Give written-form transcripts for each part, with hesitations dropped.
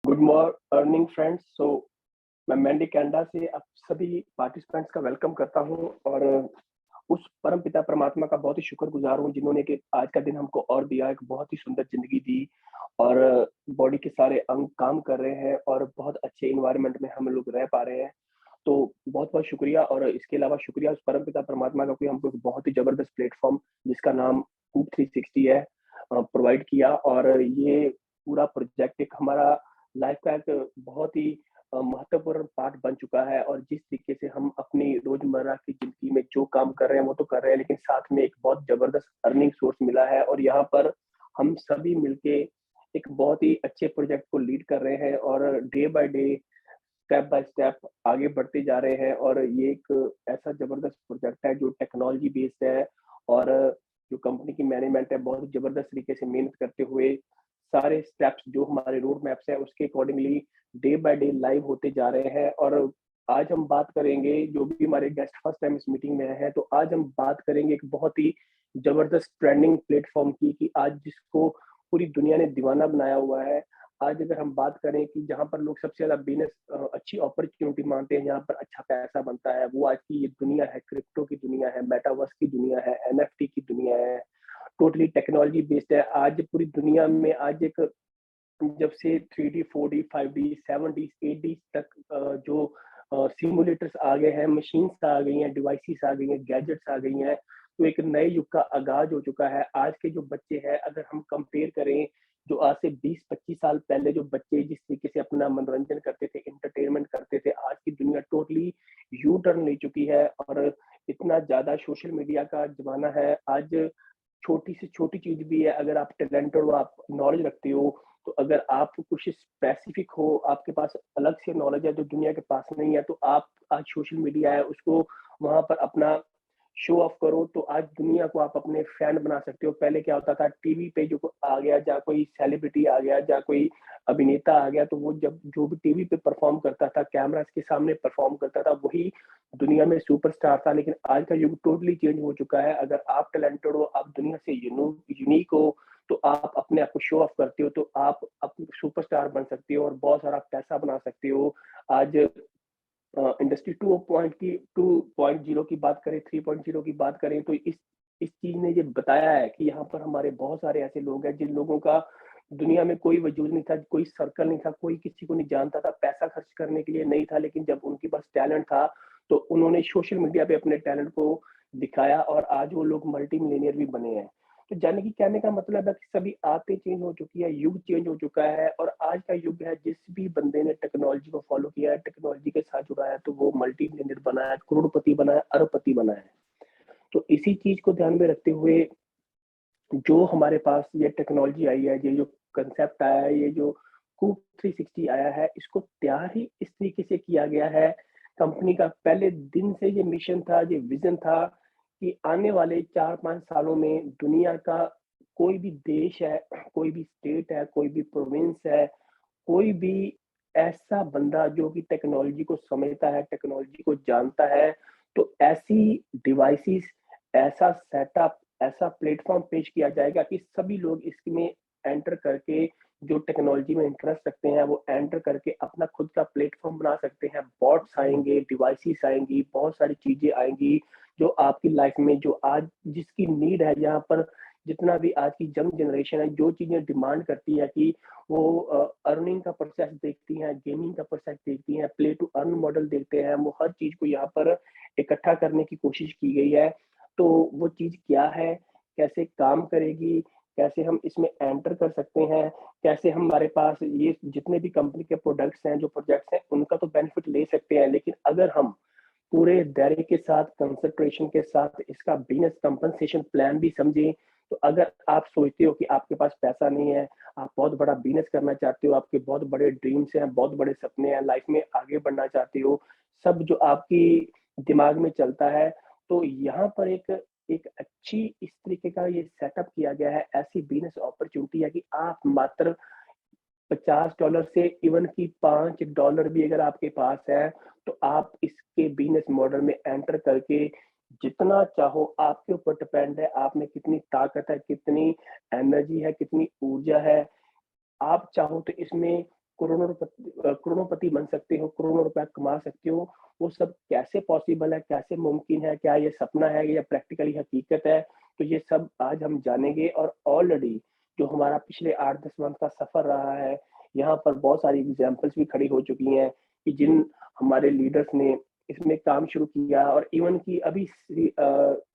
Good morning friends. मैं Mandy Canada से आप सभी पार्टिसिपेंट्स का वेलकम करता हूं और उस परम पिता परमात्मा का बहुत ही शुक्रगुजार हूं जिन्होंने कि आज का दिन हमको और दिया, एक बहुत ही सुंदर ज़िंदगी दी और बॉडी के सारे अंग काम कर रहे हैं और बहुत अच्छे एनवायरनमेंट में हम लोग रह पा रहे हैं। तो बहुत-बहुत शुक्रिया और इसके अलावा शुक्रिया उस परम पिता परमात्मा का कि हमको एक बहुत ही ज़बरदस्त प्लेटफ़ॉर्म जिसका नाम कूक 360 है प्रोवाइड किया और ये पूरा प्रोजेक्ट एक हमारा लाइफ का एक बहुत ही महत्वपूर्ण पार्ट बन चुका है और जिस तरीके से हम अपनी रोजमर्रा की जिंदगी में जो काम कर रहे हैं वो तो कर रहे हैं, लेकिन साथ में एक बहुत जबरदस्त अर्निंग सोर्स मिला है और यहाँ पर हम सभी मिलके एक बहुत ही अच्छे प्रोजेक्ट को लीड कर रहे हैं और day by day step by step आगे बढ़ते जा रहे हैं और ये एक ऐसा जबरदस्त प्रोजेक्ट है जो टेक्नोलॉजी बेस्ड है और जो कंपनी की मैनेजमेंट है बहुत जबरदस्त तरीके से मेहनत करते हुए सारे स्टेप्स जो हमारे रोड मैप्स है उसके accordingly day by day live होते जा रहे हैं और आज हम बात करेंगे जो भी हमारे गेस्ट फर्स्ट टाइम इस मीटिंग में आए हैं तो आज हम बात करेंगे एक बहुत ही जबरदस्त ट्रेंडिंग प्लेटफॉर्म की कि आज जिसको पूरी दुनिया ने दीवाना बनाया हुआ है। आज अगर हम बात करें कि जहाँ पर लोग सबसे ज़्यादा बिज़नेस अच्छी अपॉर्च्युनिटी मानते हैं, जहाँ पर अच्छा पैसा बनता है, वो आज की ये दुनिया है, क्रिप्टो की दुनिया है, मेटावर्स की दुनिया है, एनएफटी की दुनिया है, टोटली टेक्नोलॉजी बेस्ड है। आज पूरी दुनिया में आज एक जब से 3D, 4D, 5D, 7D, 8D तक जो सिमुलेटर्स आ गए हैं, मशीन्स आ गई हैं, डिवाइसेस आ गई हैं, गैजेट्स आ गई हैं, तो एक नए युग का आगाज़ हो चुका है। आज के जो बच्चे हैं, अगर हम कंपेयर करें, जो आज से 20-25 साल पहले जो बच्चे जिस तरीके से अपना मनोरंजन करते थे, एंटरटेनमेंट करते थे, आज की दुनिया टोटली यू टर्न ले चुकी है और इतना ज़्यादा सोशल मीडिया का ज़माना है। आज छोटी से छोटी चीज़ भी है, अगर आप टैलेंटेड हो, आप नॉलेज रखते हो, तो अगर आप कुछ स्पेसिफिक हो, आपके पास अलग से नॉलेज है जो दुनिया के पास नहीं है, तो आप आज सोशल मीडिया है उसको वहाँ पर अपना शो ऑफ करो, तो आज दुनिया को आप अपने फैन बना सकते हो। पहले क्या होता था टीवी पे जो आ गया, जहाँ कोई सेलिब्रिटी आ गया, जहाँ कोई अभिनेता आ गया, तो वो जब जो भी टीवी पे परफ़ॉर्म करता था, कैमराज़ के सामने परफ़ॉर्म करता था, वही दुनिया में सुपरस्टार था। लेकिन आज का युग टोटली चेंज हो चुका है। अगर आप टैलेंटेड हो, आप दुनिया से यूनिक हो, तो आप अपने आप को शो ऑफ करते हो, तो आप सुपरस्टार बन सकते हो और बहुत सारा पैसा बना सकते हो। आज इंडस्ट्री 2.0 की बात करें, 3.0 की बात करें, तो इस चीज़ ने ये बताया है कि यहाँ पर हमारे बहुत सारे ऐसे लोग हैं जिन लोगों का दुनिया में कोई वजूद नहीं था, कोई सर्कल नहीं था, कोई किसी को नहीं जानता था, पैसा खर्च करने के लिए नहीं था, लेकिन जब उनके पास टैलेंट था, तो उन्होंने सोशल मीडिया पे अपने टैलेंट को दिखाया और आज वो लोग मल्टी मिलियनेयर भी बने हैं। तो यानी कि कहने का मतलब है कि सभी आदतें चेंज हो चुकी है, युग चेंज हो चुका है और आज का युग है जिस भी बंदे ने टेक्नोलॉजी को फ़ॉलो किया है, टेक्नोलॉजी के साथ जुड़ा है, तो वो मल्टी मिलियनेयर बना है, करोड़पति बना है, अरबपति बना है। तो इसी चीज़ को ध्यान में रखते हुए जो हमारे पास ये टेक्नोलॉजी आई है, ये जो कंसेप्ट आया है, ये जो कूक 360 आया है, इसको तैयार ही इस तरीके से किया गया है, कंपनी का पहले दिन से ये मिशन था, ये विज़न था कि आने वाले 4-5 सालों में दुनिया का कोई भी देश है, कोई भी स्टेट है, कोई भी प्रोविंस है, कोई भी ऐसा बंदा जो कि टेक्नोलॉजी को समझता है, टेक्नोलॉजी को जानता है, तो ऐसी डिवाइसेज़, ऐसा सेटअप, ऐसा प्लेटफ़ॉर्म पेश किया जाएगा कि सभी लोग इसमें एंटर करके जो टेक्नोलॉजी में इंटरेस्ट रखते हैं, वो एंटर करके अपना खुद का प्लेटफ़ॉर्म बना सकते हैं। बॉट्स आएँगे, डिवाइसेज़ आएँगी, बहुत सारी चीज़ें आएँगी, जो आपकी लाइफ़ में जो आज जिसकी नीड है, जहाँ पर जितना भी आज की यंग जनरेशन है, जो चीज़ें डिमांड करती है कि वो अर्निंग का प्रोसेस देखती हैं, गेमिंग का प्रोसेस देखती हैं, प्ले टू अर्न मॉडल देखते हैं, वो हर चीज़ को यहाँ पर इकट्ठा करने की कोशिश की गई है। तो वो चीज़ क्या है, कैसे काम करेगी, कैसे हम इसमें एंटर कर सकते हैं, कैसे हमारे पास ये जितने भी कंपनी के प्रोडक्ट्स हैं, जो प्रोजेक्ट्स हैं, उनका तो बेनिफिट ले सकते हैं, लेकिन अगर हम पूरे दायरे के साथ, कंसंट्रेशन के साथ इसका बिज़नेस कंपनसेशन प्लान भी समझें, तो अगर आप सोचते हो कि आपके पास पैसा नहीं है, आप बहुत बड़ा बिज़नेस करना चाहते हो, आपके बहुत बड़े ड्रीम्स हैं, बहुत बड़े सपने हैं, लाइफ़ में आगे बढ़ना चाहते हो, सब जो आपकी दिमाग में चलता है, तो यहाँ पर एक एक अच्छी इस तरीके का ये सेटअप किया गया है, ऐसी बिज़नेस अपॉर्च्युनिटी है कि आप मात्र $50 से इवन कि $5 भी अगर आपके पास है, तो आप इसके बिज़नेस मॉडल में एंटर करके जितना चाहो आपके ऊपर डिपेंड है, आप में कितनी ताकत है, कितनी एनर्जी है, कितनी ऊर्जा है। आप चाहो तो इसमें करोड़ों बन सकते हो, करोड़ों रुपया कमा सकते हो, वो सब कैसे पॉसिबल है, कैसे मुमकिन है, क्या ये सपना है या प्रैक्टिकली हकीकत है? तो ये सब आज हम जानेंगे और ऑलरेडी जो हमारा पिछले 8-10 मंथ का सफ़र रहा है, यहाँ पर बहुत सारी एग्ज़ाम्पल्स भी खड़ी हो चुकी हैं कि जिन हमारे लीडर्स ने इसमें काम शुरू किया और इवन कि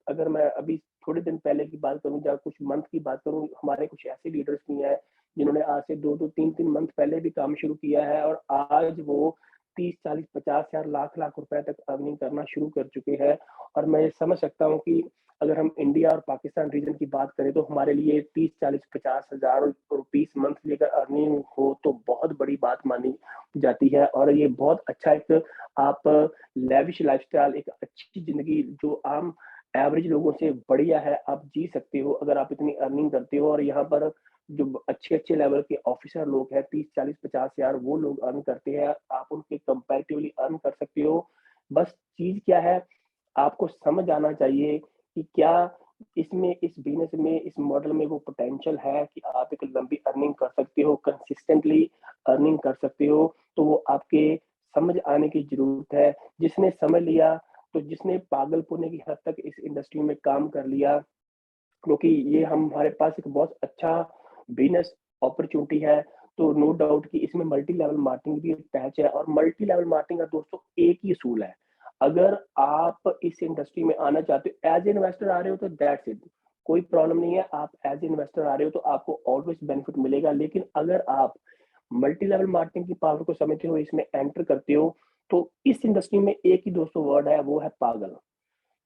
अगर मैं अभी थोड़े दिन पहले की बात करूँ या कुछ मंथ की बात करूँ, हमारे कुछ ऐसे लीडर्स भी हैं, जिन्होंने आज से 2-2 3-3 मंथ पहले भी काम शुरू किया है और आज वो 30, 40, 50 हज़ार लाख-लाख रुपए तक अर्निंग करना शुरू कर चुके हैं। और मैं ये समझ सकता हूँ कि अगर हम इंडिया और पाकिस्तान रीजन की बात करें तो हमारे लिए 30, 40, 50 हज़ार रुपीस मंथली अगर अर्निंग हो तो बहुत बड़ी बात मानी जाती है और ये बहुत अच्छा एक आप लेविश लाइफ़स्टाइल एक अच्छी ज़िंदगी जो आम एवरेज लोगों से बढ़िया है, आप जी सकते हो अगर आप इतनी अर्निंग करते हो और यहाँ पर जो अच्छे-अच्छे लेवल के ऑफिसर लोग हैं 30, 40, 50 हज़ार वो लोग अर्न करते हैं, आप उनके कंपैरेटिवली अर्न कर सकते हो। बस चीज़ क्या है, आपको समझ आना चाहिए कि क्या इसमें इस बिज़नेस में, इस मॉडल में वो पोटेंशियल है कि आप एक लंबी अर्निंग कर सकते हो, कंसिस्टेंटली अर्निंग कर सकते हो, तो वो आपके समझ आने की ज़रूरत है। जिसने समझ लिया, तो जिसने पागलपने की हद तक इस इंडस्ट्री में काम कर लिया क्योंकि ये हमारे पास एक बहुत अच्छा बिज़नेस अपॉर्च्युनिटी है, तो नो डाउट कि इसमें मल्टी लेवल मार्केटिंग भी अटैच है और मल्टी लेवल मार्केटिंग का दोस्तों एक ही असूल है। अगर आप इस इंडस्ट्री में आना चाहते हो एज़ इन्वेस्टर आ रहे हो तो दैट्स इट, कोई प्रॉब्लम नहीं है, आप एज़ इन्वेस्टर आ रहे हो तो आपको ऑलवेज़ बेनिफिट मिलेगा। लेकिन अगर आप मल्टी लेवल मार्केटिंग की पावर को समझते हुए इसमें एंटर करते हो, तो इस इंडस्ट्री में एक ही दोस्तों वर्ड है, वो है पागल।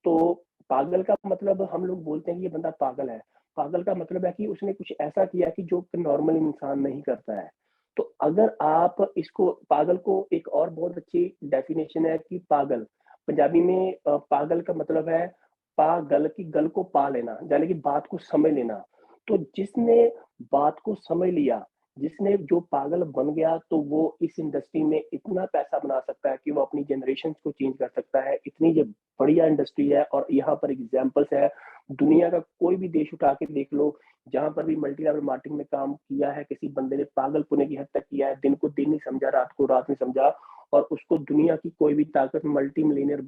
तो पागल का मतलब हम लोग बोलते हैं कि ये बंदा पागल है। पागल का मतलब है कि उसने कुछ ऐसा किया कि जो नॉर्मल इंसान नहीं करता है। तो अगर आप इसको पागल को एक और बहुत अच्छी डेफिनिशन है कि पागल, पंजाबी में पागल का मतलब है पागल की गल को पा लेना, यानी कि बात को समझ लेना। तो जिसने बात को समझ लिया, जिसने जो पागल बन गया तो वो इस इंडस्ट्री में इतना पैसा बना सकता है कि वो अपनी जनरेशंस को चेंज कर सकता है। इतनी ये बढ़िया इंडस्ट्री है और यहाँ पर एग्ज़ाम्पल्स है, दुनिया का कोई भी देश उठा के देख लो, जहाँ पर भी मल्टी लेवल मार्केटिंग में काम किया है, किसी बंदे ने पागलपने की हद तक किया है, दिन को दिन नहीं समझा, रात को रात नहीं समझा और उसको दुनिया की कोई भी ताकत मल्टी मिलियनेयर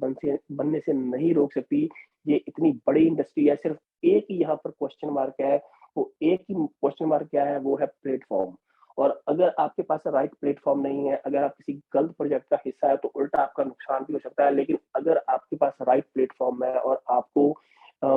बनने से नहीं रोक सकती। ये इतनी बड़ी इंडस्ट्री है, सिर्फ एक ही यहाँ पर क्वेश्चन मार्क है, वो एक ही क्वेश्चन मार्क क्या है, वो है प्लेटफ़ॉर्म। और अगर आपके पास राइट प्लेटफ़ॉर्म नहीं है, अगर आप किसी गलत प्रोजेक्ट का हिस्सा है, तो उल्टा आपका नुकसान भी हो सकता है। लेकिन अगर आपके पास राइट प्लेटफ़ॉर्म है और आपको अ,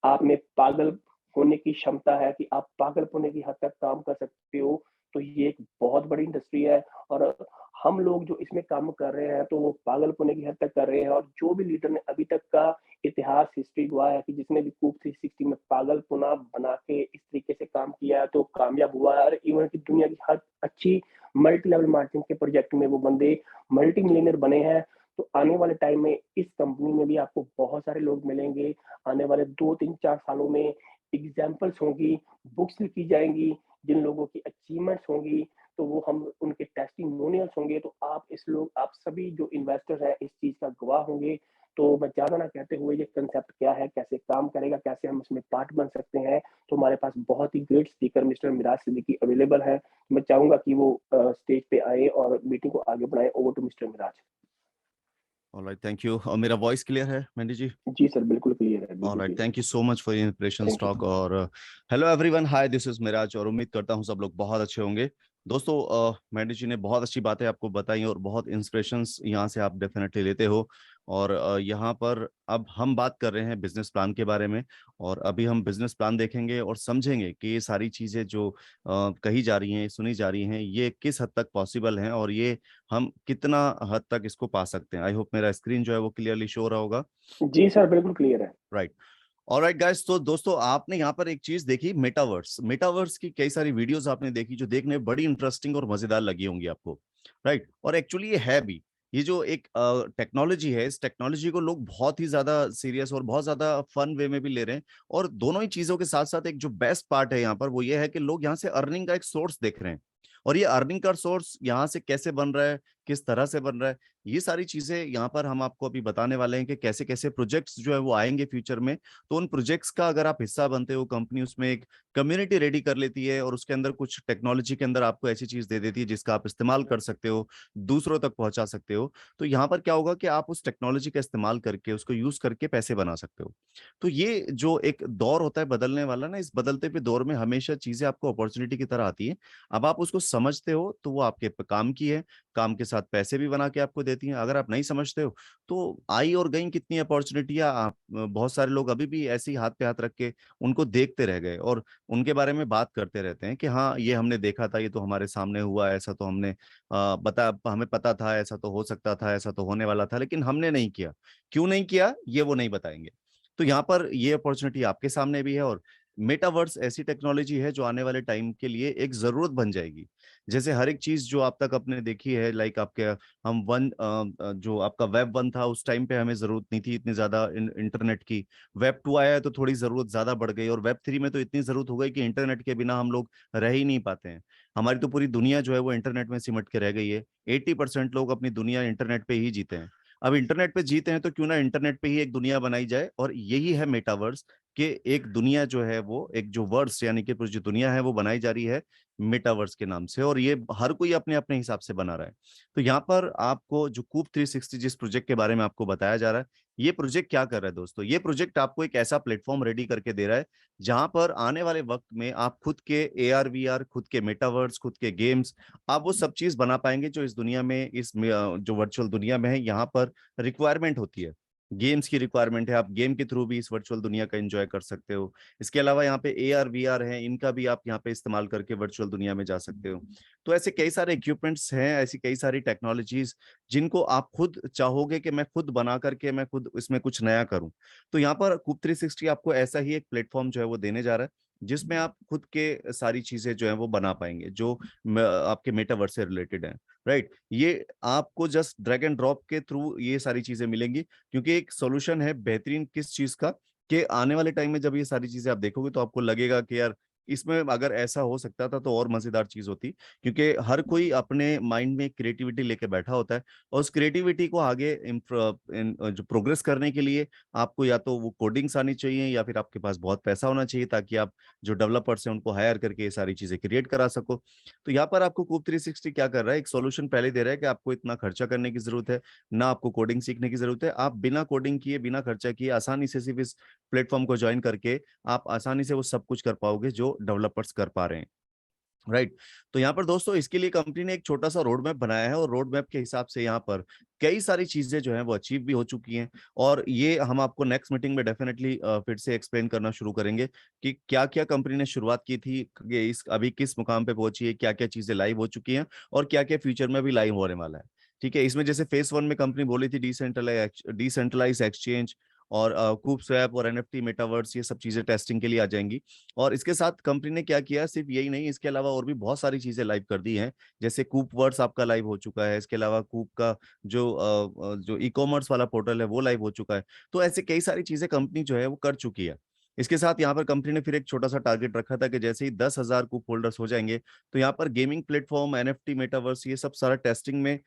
आप में पागल होने की क्षमता है कि आप पागलपने की हद तक काम कर सकते हो, तो ये एक बहुत बड़ी इंडस्ट्री है और हम लोग जो इसमें काम कर रहे हैं, तो वो पागलपने की हद तक कर रहे हैं और जो भी लीडर ने अभी तक का इतिहास, हिस्ट्री गवाह है कि जिसने भी कूक 360 में पागलपना बना के इस तरीके से काम किया है, तो कामयाब हुआ है और इवन कि दुनिया की हर अच्छी मल्टी लेवल मार्केटिंग के प्रोजेक्ट में वो बंदे मल्टी मिलियनेयर बने हैं। तो आने वाले टाइम में इस कंपनी में भी आपको बहुत सारे लोग मिलेंगे। आने वाले 2, 3, 4 सालों में एग्ज़ाम्पल्स होंगी, बुक्स लिखी जाएँगी, जिन लोगों की अचीवमेंट्स होंगी, तो वो हम उनके टेस्टिमोनियल्स होंगे, तो आप सभी जो इन्वेस्टर्स हैं, इस चीज़ का गवाह होंगे। तो मैं ज़्यादा ना कहते हुए ये कांसेप्ट क्या है, कैसे काम करेगा, कैसे हम इसमें पार्ट बन सकते हैं, तो हमारे पास बहुत ही great speaker mister Miraj Siddiqui available है। मैं चाहूँगा कि वो स्टेज पे आएँ और मीटिंग को आगे बढ़ाएँ। Over to mister Miraj. Alright, thank you. और मेरा वॉइस क्लियर है मेंडी जी? जी सर, बिल्कुल क्लियर है, बिल्कुल alright, clear thank you so much for inspiration है। Thank talk. यू। और hello everyone, hi, this is Miraj और उम्मीद करता हूँ सब लोग बहुत अच्छे होंगे। दोस्तों, मेंडी जी ने बहुत अच्छी बातें आपको बताई और बहुत इंस्पिरेशंस यहाँ से आप डेफिनेटली लेते हो। और यहाँ पर अब हम बात कर रहे हैं बिजनेस प्लान के बारे में। और अभी हम बिजनेस प्लान देखेंगे और समझेंगे कि ये सारी चीजें जो कही जा रही हैं, सुनी जा रही हैं, ये किस हद तक पॉसिबल हैं और ये हम कितना हद तक इसको पा सकते हैं। आई होप मेरा स्क्रीन जो है वो क्लियरली शो हो रहा होगा। जी सर, बिल्कुल क्लियर है। राइट। ऑलराइट गाइस, तो दोस्तों आपने यहाँ पर एक चीज देखी, मेटावर्स। मेटावर्स की कई सारी वीडियोस आपने देखी जो देखने में बड़ी इंटरेस्टिंग और मजेदार लगी होंगी आपको। राइट। और एक्चुअली ये है भी। ये जो एक टेक्नोलॉजी है, इस टेक्नोलॉजी को लोग बहुत ही ज्यादा सीरियस और बहुत ज्यादा फन वे में भी ले रहे हैं। और दोनों ही चीजों के साथ साथ एक जो बेस्ट पार्ट है यहाँ पर वो ये है कि लोग यहाँ से अर्निंग का एक सोर्स देख रहे हैं। और ये अर्निंग का सोर्स यहाँ से कैसे बन रहा है, किस तरह से बन रहा है, ये सारी चीजें यहाँ पर हम आपको अभी बताने वाले हैं कि कैसे कैसे प्रोजेक्ट्स जो है वो आएंगे फ्यूचर में। तो उन प्रोजेक्ट्स का अगर आप हिस्सा बनते हो, कंपनी उसमें एक कम्युनिटी रेडी कर लेती है और उसके अंदर कुछ टेक्नोलॉजी के अंदर आपको ऐसी चीज दे देती है जिसका आप इस्तेमाल कर सकते हो, दूसरों तक पहुंचा सकते हो। तो यहाँ पर क्या होगा कि आप उस टेक्नोलॉजी का इस्तेमाल करके, उसको यूज करके पैसे बना सकते हो। तो ये जो एक दौर होता है बदलने वाला ना, इस बदलते हुए दौर में हमेशा चीजें आपको अपॉर्चुनिटी की तरह आती है। अब आप उसको समझते हो तो वो आपके काम की है, काम के साथ पैसे भी बना के आपको देती हैं। अगर आप नहीं समझते हो तो आई और गई कितनी अपॉर्चुनिटियां, आप बहुत सारे लोग अभी भी ऐसे ही हाथ पे हाथ रख के उनको देखते रह गए और उनके बारे में बात करते रहते हैं कि हाँ ये हमने देखा था, ये तो हमारे सामने हुआ, ऐसा तो हमने बता हमें पता था, ऐसा तो हो सकता था, ऐसा तो होने वाला था, लेकिन हमने नहीं किया। क्यों नहीं किया ये वो नहीं बताएंगे। तो यहाँ पर ये अपॉर्चुनिटी आपके सामने भी है। और मेटावर्स ऐसी टेक्नोलॉजी है जो आने वाले टाइम के लिए एक जरूरत बन जाएगी। जैसे हर एक चीज जो आप तक आपने देखी है, लाइक आपके हम जो आपका वेब 1 था उस टाइम पे हमें जरूरत नहीं थी इतनी ज्यादा इंटरनेट की। वेब 2 आया है तो थोड़ी जरूरत ज्यादा बढ़ गई, और वेब 3 में तो इतनी जरूरत हो गई कि इंटरनेट के बिना हम लोग रह ही नहीं पाते हैं। हमारी तो पूरी दुनिया जो है वो इंटरनेट में सिमट के रह गई है। 80% लोग अपनी दुनिया इंटरनेट पे ही जीते हैं। अब इंटरनेट पे जीते हैं तो क्यों ना इंटरनेट पे ही एक दुनिया बनाई जाए, और यही है मेटावर्स। कि एक दुनिया जो है वो एक जो वर्स यानी कि पूरी जो दुनिया है वो बनाई जा रही है मेटावर्स के नाम से, और ये हर कोई अपने अपने हिसाब से बना रहा है। तो यहाँ पर आपको जो कूप 360 जिस प्रोजेक्ट के बारे में आपको बताया जा रहा है, ये प्रोजेक्ट क्या कर रहा है दोस्तों, ये प्रोजेक्ट आपको एक ऐसा प्लेटफॉर्म रेडी करके दे रहा है जहां पर आने वाले वक्त में आप खुद के AR VR, खुद के मेटावर्स, खुद के गेम्स, आप वो सब चीज बना पाएंगे जो इस दुनिया में, जो वर्चुअल दुनिया में है यहाँ पर रिक्वायरमेंट होती है। गेम्स की रिक्वायरमेंट है, आप गेम के थ्रू भी इस वर्चुअल दुनिया का एंजॉय कर सकते हो। इसके अलावा यहाँ पे AR VR है, इनका भी आप यहाँ पे इस्तेमाल करके वर्चुअल दुनिया में जा सकते हो। तो ऐसे कई सारे इक्विपमेंट्स हैं, ऐसी कई सारी टेक्नोलॉजीज जिनको आप खुद चाहोगे कि मैं खुद बना करके मैं खुद इसमें कुछ नया करूं। तो यहाँ पर कूप 360 आपको ऐसा ही एक प्लेटफॉर्म जो है वो देने जा रहा है जिसमें आप खुद के सारी चीजें जो है वो बना पाएंगे जो आपके मेटावर्स से रिलेटेड है। राइट, ये आपको जस्ट ड्रैग एंड ड्रॉप के थ्रू ये सारी चीजें मिलेंगी, क्योंकि एक सॉल्यूशन है बेहतरीन किस चीज का, कि आने वाले टाइम में जब ये सारी चीजें आप देखोगे तो आपको लगेगा कि यार इसमें अगर ऐसा हो सकता था तो और मजेदार चीज होती। क्योंकि हर कोई अपने माइंड में क्रिएटिविटी लेके बैठा होता है, और उस क्रिएटिविटी को आगे जो प्रोग्रेस करने के लिए आपको या तो वो कोडिंग्स आनी चाहिए या फिर आपके पास बहुत पैसा होना चाहिए, ताकि आप जो डेवलपर्स हैं उनको हायर करके ये सारी चीजें क्रिएट करा सको। तो यहाँ पर आपको कूप 360 क्या कर रहा है, एक सॉल्यूशन पहले दे रहा है कि आपको इतना खर्चा करने की जरूरत है ना, आपको कोडिंग सीखने की जरूरत है। आप बिना कोडिंग किए, बिना खर्चा किए आसानी से सिर्फ इस प्लेटफॉर्म को ज्वाइन करके आप आसानी से वो सब कुछ कर पाओगे जो डेवलपर्स कर पा रहे हैं। राइट। तो यहाँ पर दोस्तों इसके लिए कंपनी ने एक छोटा सा रोड मैप बनाया है, और रोड मैप के हिसाब से यहाँ पर कई सारी चीजें जो हैं वो अचीव भी हो चुकी हैं। और ये हम आपको नेक्स्ट मीटिंग में डेफिनेटली फिर से एक्सप्लेन करना शुरू करेंगे कि क्या क्या कंपनी ने शुरुआत की थी, कि इस अभी किस मुकाम पे पहुंची है, क्या क्या चीजें लाइव हो चुकी हैं और क्या क्या फ्यूचर में भी लाइव होने वाला है। ठीक है, इसमें जैसे फेज 1 में कंपनी बोली थी डिसेंट्रलाइज एक्सचेंज, और कूप स्वैप और NFT मेटावर्स, ये सब चीजें टेस्टिंग के लिए आ जाएंगी। और इसके साथ कंपनी ने क्या किया, सिर्फ यही नहीं, इसके अलावा और भी बहुत सारी चीजें लाइव कर दी हैं। जैसे कूप वर्ड्स आपका लाइव हो चुका है, इसके अलावा कूप का जो ई-कॉमर्स वाला पोर्टल है वो लाइव हो चुका है। तो ऐसे कई सारी चीजें कंपनी जो है वो कर चुकी है। इसके साथ यहाँ पर कंपनी ने फिर एक छोटा सा टारगेट रखा था कि जैसे ही 10,000 कूप होल्डर्स हो जाएंगे तो यहाँ पर गेमिंग प्लेटफॉर्म, NFT मेटावर्स, ये सब सारा टेस्टिंग में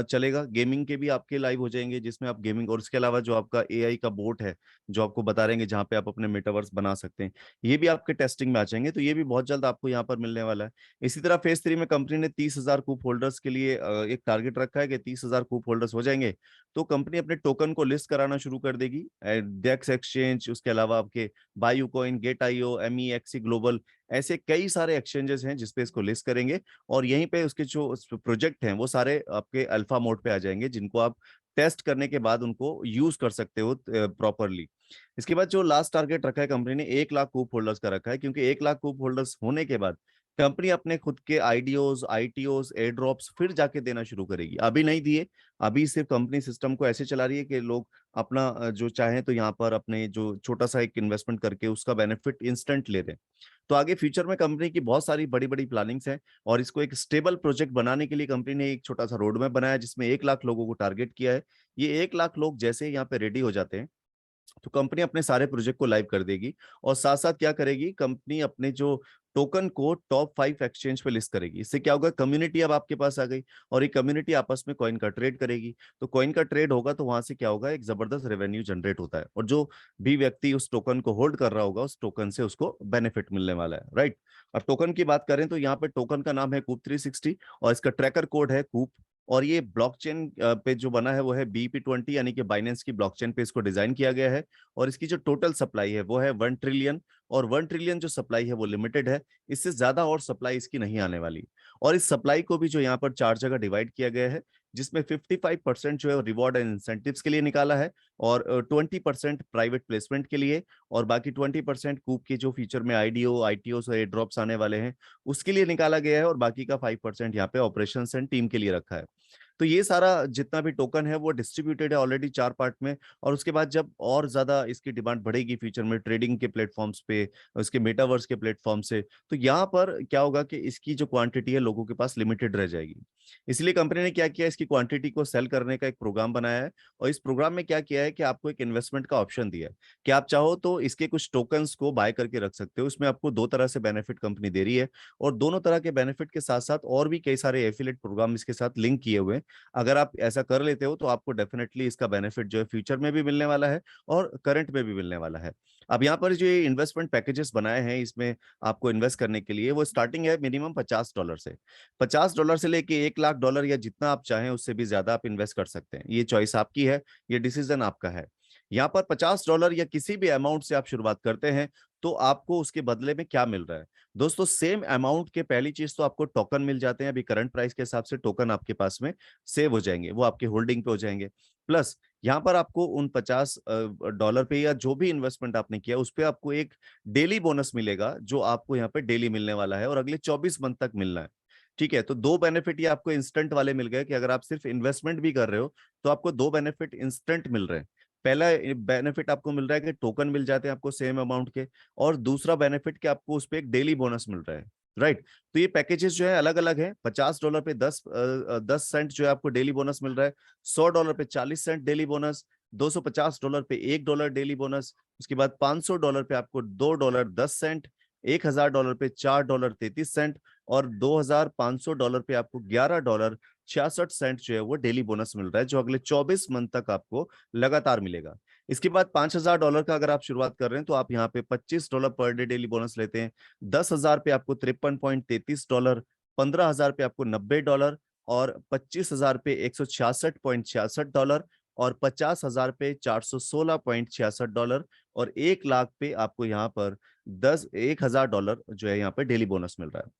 चलेगा। गेमिंग के भी आपके लाइव हो जाएंगे जिसमें आप गेमिंग, और इसके अलावा जो आपका AI का बोट है जो आपको बता रहेंगे जहाँ पे आप अपने मेटावर्स बना सकते हैं, ये भी आपके टेस्टिंग में आ जाएंगे। तो ये भी बहुत जल्द आपको यहाँ पर मिलने वाला है। इसी तरह फेज 3 में कंपनी ने 30,000 कूप होल्डर्स के लिए एक टारगेट रखा है कि 30,000 कूप होल्डर्स हो जाएंगे तो कंपनी अपने टोकन को लिस्ट कराना शुरू कर देगी डेक्स एक्सचेंज, उसके अलावा आपके बायूकॉइन, गेट.io, MEXC ग्लोबल, ऐसे कई सारे एक्सचेंजेस हैं जिसपे इसको लिस्ट करेंगे। और यहीं पे उसके जो प्रोजेक्ट हैं वो सारे आपके अल्फा मोड पे आ जाएंगे, जिनको आप टेस्ट करने के बाद उनको यूज कर सकते हो प्रॉपरली। इसके बाद जो लास्ट टारगेट रखा है कंपनी ने, 1 लाख कूप होल्डर्स का रखा है, क्योंकि 1 लाख कूप होल्डर्स होने के बाद कंपनी अपने खुद के IDOs, ITOs, एयर ड्रॉप्स फिर जाके देना शुरू करेगी। अभी नहीं दिए, अभी सिर्फ कंपनी सिस्टम को ऐसे चला रही है कि लोग अपना जो चाहें तो यहाँ पर अपने जो छोटा सा एक इन्वेस्टमेंट करके उसका बेनिफिट इंस्टेंट ले रहे हैं। तो आगे फ्यूचर में कंपनी की बहुत सारी बड़ी बड़ी प्लानिंग्स हैं, और इसको एक स्टेबल प्रोजेक्ट बनाने के लिए कंपनी ने एक छोटा सा रोड मैप बनाया जिसमें 1 लाख लोगों को टारगेट किया है। ये 1 लाख लोग जैसे यहाँ पे रेडी हो जाते हैं तो कंपनी अपने सारे प्रोजेक्ट को लाइव कर देगी, और साथ साथ क्या करेगी, कंपनी अपने जो टोकन को टॉप 5 एक्सचेंज पे लिस्ट करेगी। इससे क्या होगा, कम्युनिटी अब आपके पास आ गई और ये कम्युनिटी आपस में कॉइन का ट्रेड करेगी। तो कॉइन का ट्रेड होगा तो वहां से क्या होगा, एक जबरदस्त रेवेन्यू जनरेट होता है, और जो भी व्यक्ति उस टोकन को होल्ड कर रहा होगा उस टोकन से उसको बेनिफिट मिलने वाला है, राइट। अब टोकन की बात करें तो यहाँ पे टोकन का नाम है कूप 360 और इसका ट्रैकर कोड है कूप। और ये ब्लॉकचेन पे जो बना है वो है BEP20, यानी कि बाइनेंस की ब्लॉकचेन पे इसको डिजाइन किया गया है। और इसकी जो टोटल सप्लाई है वो है 1 ट्रिलियन, और 1 ट्रिलियन जो सप्लाई है वो लिमिटेड है, इससे ज्यादा और सप्लाई इसकी नहीं आने वाली। और इस सप्लाई को भी जो यहाँ पर 4 जगह डिवाइड किया गया है, जिसमें 55% जो है रिवॉर्ड एंड इंसेंटिव्स के लिए निकाला है, और 20% प्राइवेट प्लेसमेंट के लिए, और बाकी 20% कूप के जो फ्यूचर में IDO ITO और एयर ड्रॉप्स आने वाले हैं उसके लिए निकाला गया है, और बाकी का 5% यहाँ पे ऑपरेशंस एंड टीम के लिए रखा है। तो ये सारा जितना भी टोकन है वो डिस्ट्रीब्यूटेड है ऑलरेडी 4 पार्ट में। और उसके बाद जब और ज्यादा इसकी डिमांड बढ़ेगी फ्यूचर में ट्रेडिंग के प्लेटफॉर्म्स पे, उसके मेटावर्स के प्लेटफॉर्म से, तो यहाँ पर क्या होगा कि इसकी जो क्वांटिटी है लोगों के पास लिमिटेड रह जाएगी। इसलिए कंपनी ने क्या किया, इसकी क्वांटिटी को सेल करने का एक प्रोग्राम बनाया है। और इस प्रोग्राम में क्या किया है कि आपको एक इन्वेस्टमेंट का ऑप्शन दिया है कि आप चाहो तो इसके कुछ टोकन्स को बाय करके रख सकते हो। इसमें आपको 2 तरह से बेनिफिट कंपनी दे रही है, और दोनों तरह के बेनिफिट के साथ साथ और भी कई सारे एफिलिएट प्रोग्राम इसके साथ लिंक किए हुए हैं। अगर आप ऐसा कर लेते हो तो आपको डेफिनेटली इसका बेनिफिट जो है फ्यूचर में भी मिलने वाला है और करंट में भी मिलने वाला है। अब यहाँ पर जो ये इन्वेस्टमेंट पैकेजेस बनाए हैं इसमें आपको इन्वेस्ट करने के लिए, वो स्टार्टिंग है मिनिमम $50 से। $50 से लेके $1 लाख या जितना आप चाहें उससे भी ज्यादा आप इन्वेस्ट कर सकते हैं। ये चॉइस आपकी है, ये डिसीजन आपका है। यहाँ पर $50 या किसी भी अमाउंट से आप शुरुआत करते हैं तो आपको उसके बदले में क्या मिल रहा है। दोस्तों सेम अमाउंट के पहली चीज तो आपको टोकन मिल जाते हैं। अभी करंट प्राइस के हिसाब से टोकन आपके पास में सेव हो जाएंगे, वो आपके होल्डिंग पे हो जाएंगे। प्लस यहाँ पर आपको उन $50 पे या जो भी इन्वेस्टमेंट आपने किया उस पे आपको एक डेली बोनस मिलेगा, जो आपको यहाँ पे डेली मिलने वाला है और अगले 24 मंथ तक मिलना है। ठीक है, तो 2 बेनिफिट ये आपको इंस्टेंट वाले मिल गए कि अगर आप सिर्फ इन्वेस्टमेंट भी कर रहे हो तो आपको 2 बेनिफिट इंस्टेंट मिल रहे हैं। पहला बेनिफिट आपको मिल रहा है कि टोकन मिल जाते हैं आपको सेम अमाउंट के, और दूसरा बेनिफिट कि आपको उस पर एक डेली बोनस मिल रहा है, राइट। तो ये पैकेजेस जो है अलग अलग है। $50 पे 10 सेंट जो है आपको डेली बोनस मिल रहा है, $100 पे 40 सेंट डेली बोनस, $250 पे $1 डेली बोनस, उसके बाद $500 पे आपको $2.10, $1000 पे $4.33, और $2500 पे आपको $11.66 जो है वो डेली बोनस मिल रहा है, जो अगले 24 मंथ तक आपको लगातार मिलेगा। इसके बाद $5000 का अगर आप शुरुआत कर रहे हैं तो आप यहाँ पे $25 पर डे डेली बोनस लेते हैं। 10,000 पे आपको $53.33, 15,000 पे आपको $90, और 25,000 पे $166.66, और 50,000 पे $416.66, और 1 लाख पे आपको यहाँ पर 1,000 जो है यहाँ पे डेली बोनस मिल रहा है।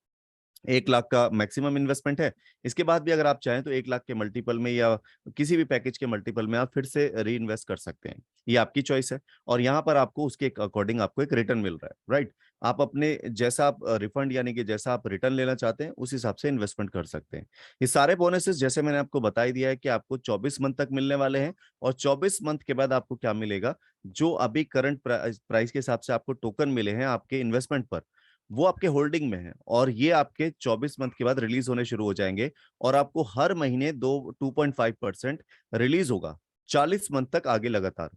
1 लाख का मैक्सिमम इन्वेस्टमेंट है। इसके बाद भी अगर आप चाहें तो 1 लाख के मल्टीपल में या किसी भी पैकेज के मल्टीपल में आप फिर से री इन्वेस्ट कर सकते हैं, ये आपकी चॉइस है। और यहाँ पर आपको उसके अकॉर्डिंग आपको एक रिटर्न मिल रहा है, राइट। आप अपने जैसा आप रिफंड यानी कि जैसा आप रिटर्न लेना चाहते हैं उस हिसाब से इन्वेस्टमेंट कर सकते हैं। ये सारे बोनसेस जैसे मैंने आपको बता ही दिया है कि आपको 24 मंथ तक मिलने वाले हैं, और 24 मंथ के बाद आपको क्या मिलेगा, जो अभी करंट प्राइस के हिसाब से आपको टोकन मिले हैं आपके इन्वेस्टमेंट पर, वो आपके होल्डिंग में है, और ये आपके 24 मंथ के बाद रिलीज होने शुरू हो जाएंगे। और आपको हर महीने 2.5% रिलीज होगा 40 मंथ तक आगे लगातार।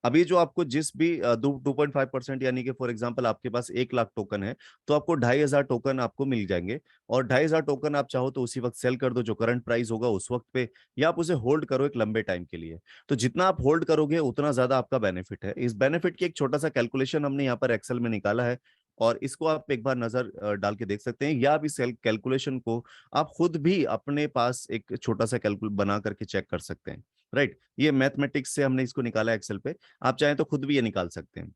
अभी जो आपको जिस भी 2.5% यानी कि फॉर एग्जांपल आपके पास 1 लाख टोकन है तो आपको 2,500 टोकन आपको मिल जाएंगे, और 2,500 टोकन आप चाहो तो उसी वक्त सेल कर दो जो करंट प्राइस होगा उस वक्त पे, या आप उसे होल्ड करो एक लंबे टाइम के लिए। तो जितना आप होल्ड करोगे उतना ज्यादा आपका बेनिफिट है। इस बेनिफिट की एक छोटा सा कैलकुलेशन हमने यहाँ पर एक्सेल में निकाला है, और इसको आप एक बार नजर डाल के देख सकते हैं, या आप इस कैलकुलेशन को आप खुद भी अपने पास एक छोटा सा कैलकुलेट बना करके चेक कर सकते हैं, राइट। ये मैथमेटिक्स से हमने इसको निकाला एक्सेल पे, आप चाहें तो खुद भी ये निकाल सकते हैं।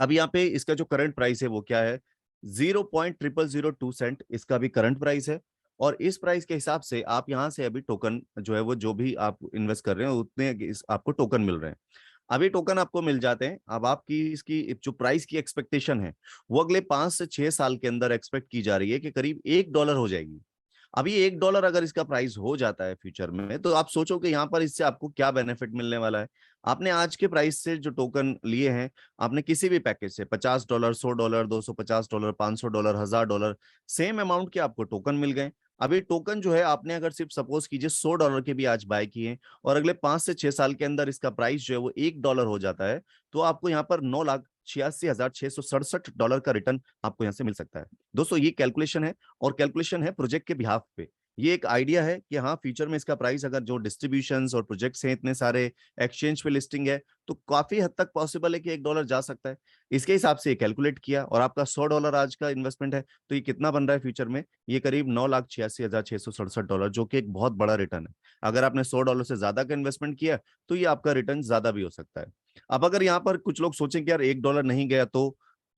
अब यहाँ पे इसका जो करंट प्राइस है वो क्या है, 0.0002 सेंट इसका भी करंट प्राइस है। और इस प्राइस के हिसाब से आप यहाँ से अभी टोकन जो है वो जो भी आप इन्वेस्ट कर रहे हैं उतने आपको टोकन मिल रहे हैं। अभी टोकन आपको मिल जाते हैं। अब आपकी इसकी जो प्राइस की एक्सपेक्टेशन है वो अगले 5 से 6 साल के अंदर एक्सपेक्ट की जा रही है कि करीब $1 हो जाएगी। अभी $1 अगर इसका प्राइस हो जाता है फ्यूचर में, तो आप सोचो कि यहाँ पर इससे आपको क्या बेनिफिट मिलने वाला है। आपने आज के प्राइस से जो टोकन लिए हैं, आपने किसी भी पैकेज से $50, $100, $250, $500, $1,000 सेम अमाउंट के आपको टोकन मिल गए। अब ये टोकन जो है आपने अगर सिर्फ सपोज कीजिए $100 के भी आज बाय किए और अगले 5 से 6 साल के अंदर इसका प्राइस जो है वो $1 हो जाता है, तो आपको यहाँ पर $9,86,667 का रिटर्न आपको यहाँ से मिल सकता है। दोस्तों ये कैलकुलेशन है, और कैलकुलेशन है प्रोजेक्ट के बिहाफ पे। ये एक आइडिया है कि हाँ फ्यूचर में इसका प्राइस अगर जो डिस्ट्रीब्यूशंस और प्रोजेक्ट्स हैं इतने सारे, एक्सचेंज पे लिस्टिंग है, तो काफी हद तक पॉसिबल है कि $1 जा सकता है। इसके हिसाब से कैलकुलेट किया, और आपका $100 आज का इन्वेस्टमेंट है, तो ये कितना बन रहा है फ्यूचर में? ये करीब $9,86,667, जो कि एक बहुत बड़ा रिटर्न है। अगर आपने $100 से ज्यादा का इन्वेस्टमेंट किया तो ये आपका रिटर्न ज्यादा भी हो सकता है। अब अगर यहाँ पर कुछ लोग सोचें कि यार $1 नहीं गया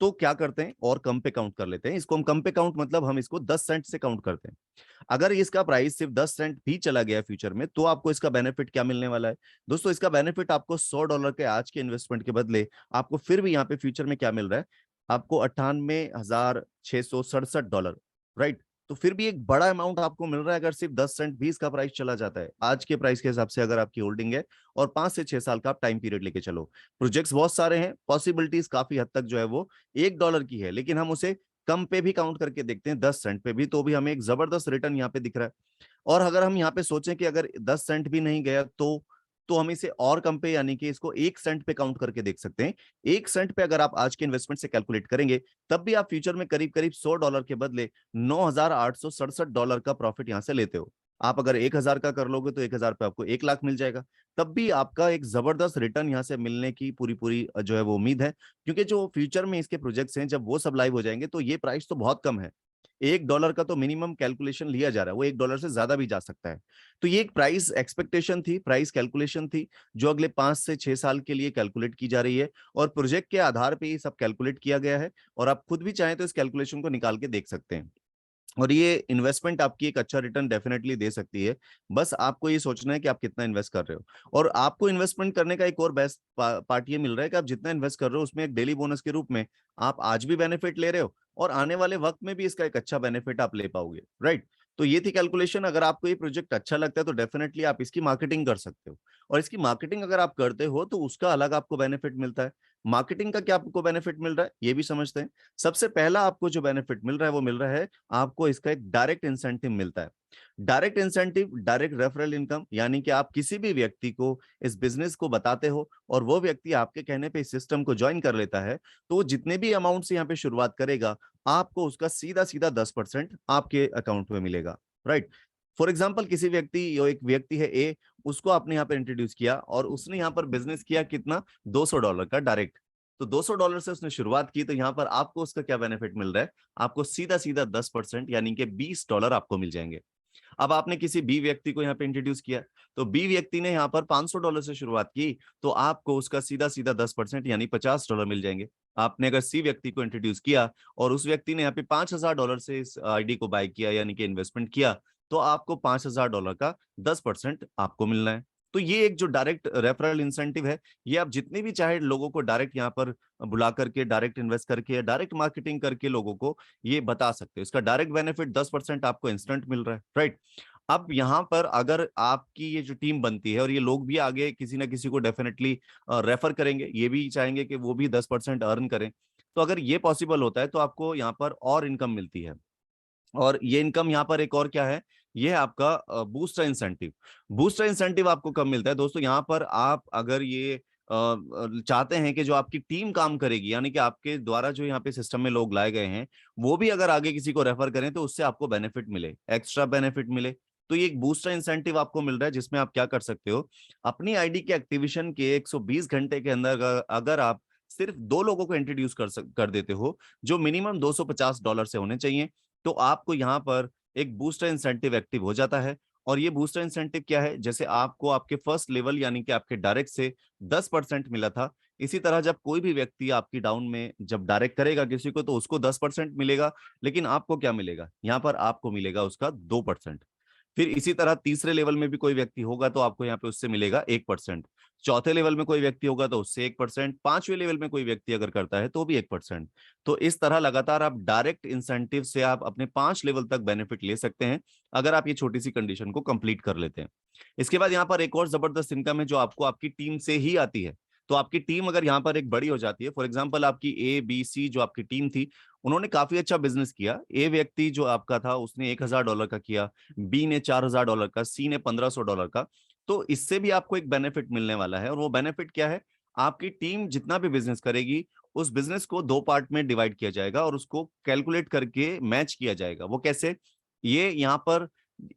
तो क्या करते हैं, और कम पे काउंट कर लेते हैं। इसको हम कम पे काउंट मतलब हम इसको 10 सेंट से काउंट करते हैं। अगर इसका प्राइस सिर्फ 10 सेंट भी चला गया फ्यूचर में, तो आपको इसका बेनिफिट क्या मिलने वाला है? दोस्तों इसका बेनिफिट आपको $100 के आज के इन्वेस्टमेंट के बदले आपको फिर भी यहाँ पे फ्यूचर में क्या मिल रहा है? आपको $98,667, राइट? तो फिर भी एक बड़ा अमाउंट आपको मिल रहा है, अगर सिर्फ 10 सेंट भी इसका प्राइस चला जाता है आज के प्राइस के हिसाब से, अगर आपकी होल्डिंग है और 5 से 6 साल का आप टाइम पीरियड लेके चलो। प्रोजेक्ट्स बहुत सारे हैं, पॉसिबिलिटीज काफी हद तक जो है वो $1 की है, लेकिन हम उसे कम पे भी काउंट करके देखते हैं, 10 सेंट पे भी, तो भी हमें एक जबरदस्त रिटर्न यहाँ पे दिख रहा है। और अगर हम यहाँ पे सोचें कि अगर 10 सेंट भी नहीं गया तो हम इसे और कम पे, यानी कि इसको 1 सेंट पे काउंट करके देख सकते हैं। 1 सेंट पे अगर आप आज के इन्वेस्टमेंट से कैलकुलेट करेंगे, तब भी आप फ्यूचर में करीब करीब $100 के बदले $9,867 का प्रॉफिट यहां से लेते हो। आप अगर 1,000 का कर लोगे तो 1,000 पे आपको 1 लाख मिल जाएगा। तब भी आपका एक जबरदस्त रिटर्न यहाँ से मिलने की पूरी पूरी जो है वो उम्मीद है, क्योंकि जो फ्यूचर में इसके प्रोजेक्ट्स हैं जब वो सब लाइव हो जाएंगे तो ये प्राइस तो बहुत कम है। $1 का तो मिनिमम कैलकुलेशन लिया जा रहा है, वो $1 से ज्यादा भी जा सकता है। तो ये एक प्राइस एक्सपेक्टेशन थी, प्राइस कैलकुलेशन थी, जो अगले 5 से 6 साल के लिए कैलकुलेट की जा रही है, और प्रोजेक्ट के आधार पे ये सब कैलकुलेट किया गया है। और आप खुद भी चाहें तो इस कैलकुलेशन को निकाल के देख सकते हैं, और ये इन्वेस्टमेंट आपकी एक अच्छा रिटर्न डेफिनेटली दे सकती है। बस आपको ये सोचना है कि आप कितना इन्वेस्ट कर रहे हो। और आपको इन्वेस्टमेंट करने का एक और बेस्ट पार्ट ये मिल रहा है कि आप जितना इन्वेस्ट कर रहे हो उसमें एक डेली बोनस के रूप में आप आज भी बेनिफिट ले रहे हो, और आने वाले वक्त में भी इसका एक अच्छा बेनिफिट आप ले पाओगे, राइट? तो ये थी कैलकुलेशन। अगर आपको ये प्रोजेक्ट अच्छा लगता है तो डेफिनेटली आप इसकी मार्केटिंग कर सकते हो, और इसकी मार्केटिंग अगर आप करते हो तो उसका अलग आपको बेनिफिट मिलता है। मार्केटिंग का क्या आपको बेनिफिट मिल रहा है ये भी समझते हैं। सबसे पहला आपको जो बेनिफिट मिल रहा है वो मिल रहा है, आपको इसका एक डायरेक्ट इंसेंटिव मिलता है। Direct incentive, direct referral income, यानी कि आप किसी भी व्यक्ति को इस बिजनेस को बताते हो और वो व्यक्ति आपके कहने पे इस सिस्टम को ज्वाइन कर लेता है, तो जितने भी अमाउंट से यहाँ पे शुरुआत करेगा, आपको उसका सीधा सीधा 10% आपके अकाउंट में मिलेगा, राइट? फॉर एग्जाम्पल किसी व्यक्ति, यो एक व्यक्ति है ए, उसको आपने यहाँ पे इंट्रोड्यूस किया और उसने यहाँ पर बिजनेस किया कितना, $200 का डायरेक्ट। तो $200 से उसने शुरुआत की, तो यहाँ पर आपको उसका क्या बेनिफिट मिल रहा है? आपको सीधा सीधा 10% यानी कि $20 आपको मिल जाएंगे। अब आपने किसी बी व्यक्ति को यहाँ पे इंट्रोड्यूस किया, तो बी व्यक्ति ने यहाँ पर $500 से शुरुआत की, तो आपको उसका सीधा सीधा 10% यानी $50 मिल जाएंगे। आपने अगर सी व्यक्ति को इंट्रोड्यूस किया और उस व्यक्ति ने यहाँ पे $5,000 से इस आईडी को बाय किया, यानी कि इन्वेस्टमेंट किया, तो आपको $5,000 का 10% आपको मिलना है। तो ये एक जो डायरेक्ट रेफरल इंसेंटिव है, ये आप जितने भी चाहे लोगों को डायरेक्ट यहाँ पर बुला करके, डायरेक्ट इन्वेस्ट करके, डायरेक्ट मार्केटिंग करके लोगों को ये बता सकते हो। इसका डायरेक्ट बेनिफिट 10% आपको इंस्टेंट मिल रहा है, राइट? अब यहाँ पर अगर आपकी ये जो टीम बनती है और ये लोग भी आगे किसी ना किसी को डेफिनेटली रेफर करेंगे, ये भी चाहेंगे कि वो भी 10% अर्न करें, तो अगर ये पॉसिबल होता है तो आपको यहाँ पर और इनकम मिलती है। और ये इनकम यहाँ पर एक और क्या है, ये है आपका बूस्टर इंसेंटिव। बूस्टर इंसेंटिव आपको कब मिलता है दोस्तों? यहाँ पर आप अगर ये चाहते हैं कि जो आपकी टीम काम करेगी, यानी कि आपके द्वारा जो यहाँ पे सिस्टम में लोग लाए गए हैं, वो भी अगर आगे किसी को रेफर करें तो उससे आपको बेनिफिट मिले, एक्स्ट्रा बेनिफिट मिले, तो ये एक बूस्टर इंसेंटिव आपको मिल रहा है, जिसमें आप क्या कर सकते हो, अपनी आईडी के एक्टिवेशन के 120 घंटे के अंदर अगर आप सिर्फ 2 लोगों को इंट्रोड्यूस कर देते हो, जो मिनिमम $250 से होने चाहिए, तो आपको यहाँ पर एक बूस्टर इंसेंटिव एक्टिव हो जाता है। और ये बूस्टर इंसेंटिव क्या है, जैसे आपको आपके फर्स्ट लेवल यानी कि आपके डायरेक्ट से 10% मिला था, इसी तरह जब कोई भी व्यक्ति आपकी डाउन में जब डायरेक्ट करेगा किसी को, तो उसको 10% मिलेगा, लेकिन आपको क्या मिलेगा, यहाँ पर आपको मिलेगा उसका 2%। फिर इसी तरह तीसरे लेवल में भी कोई व्यक्ति होगा तो आपको यहाँ पे उससे मिलेगा 1%। चौथे लेवल में कोई व्यक्ति होगा तो उससे 1%। पांचवें लेवल में कोई व्यक्ति अगर करता है तो भी 1%। तो इस तरह लगातार आप डायरेक्ट इंसेंटिव से आप अपने 5 लेवल तक बेनिफिट ले सकते हैं, अगर आप ये छोटी सी कंडीशन को कंप्लीट कर लेते हैं। इसके बाद यहाँ पर एक और जबरदस्त इनकम है जो आपको आपकी टीम से ही आती है। तो आपकी टीम अगर यहाँ पर एक बड़ी हो जाती है, फॉर एग्जांपल आपकी ABC जो आपकी टीम थी, उन्होंने काफी अच्छा बिजनेस किया। ए व्यक्ति जो आपका था उसने $1000 का किया, बी ने $4000 का, सी ने $1500 का। तो इससे भी आपको एक बेनिफिट मिलने वाला है, और वो बेनिफिट क्या है? आपकी टीम जितना भी बिजनेस करेगी, उस बिजनेस को 2 पार्ट में डिवाइड किया जाएगा और उसको कैलकुलेट करके मैच किया जाएगा। वो कैसे? ये यहाँ पर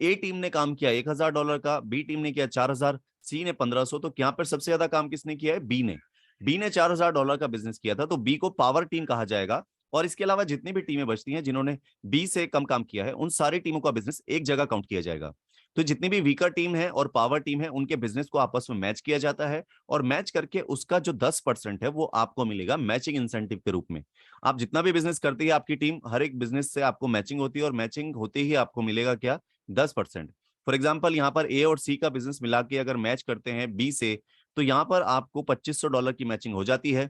ए टीम ने काम किया $1000 का, बी टीम ने किया 4000, सी ने 1500। तो यहाँ पर सबसे ज्यादा काम किसने किया है? बी ने $4000 का बिजनेस किया था, तो बी को पावर टीम कहा जाएगा। और इसके अलावा जितनी भी टीमें बचती हैं जिन्होंने बी से कम काम किया है, उन सारी टीमों का बिजनेस एक जगह काउंट किया जाएगा। तो जितनी भी वीकर टीम है और पावर टीम है, उनके बिजनेस को आपस में मैच किया जाता है, और मैच करके उसका जो 10% है वो आपको मिलेगा मैचिंग इंसेंटिव के रूप में। आप जितना भी बिजनेस करती है आपकी टीम, हर एक बिजनेस से आपको मैचिंग होती है, और मैचिंग होते ही आपको मिलेगा क्या? 10%। फॉर एग्जाम्पल यहाँ पर ए और सी का बिजनेस मिला के अगर मैच करते हैं बी से, तो यहाँ पर आपको $2500 की मैचिंग हो जाती है,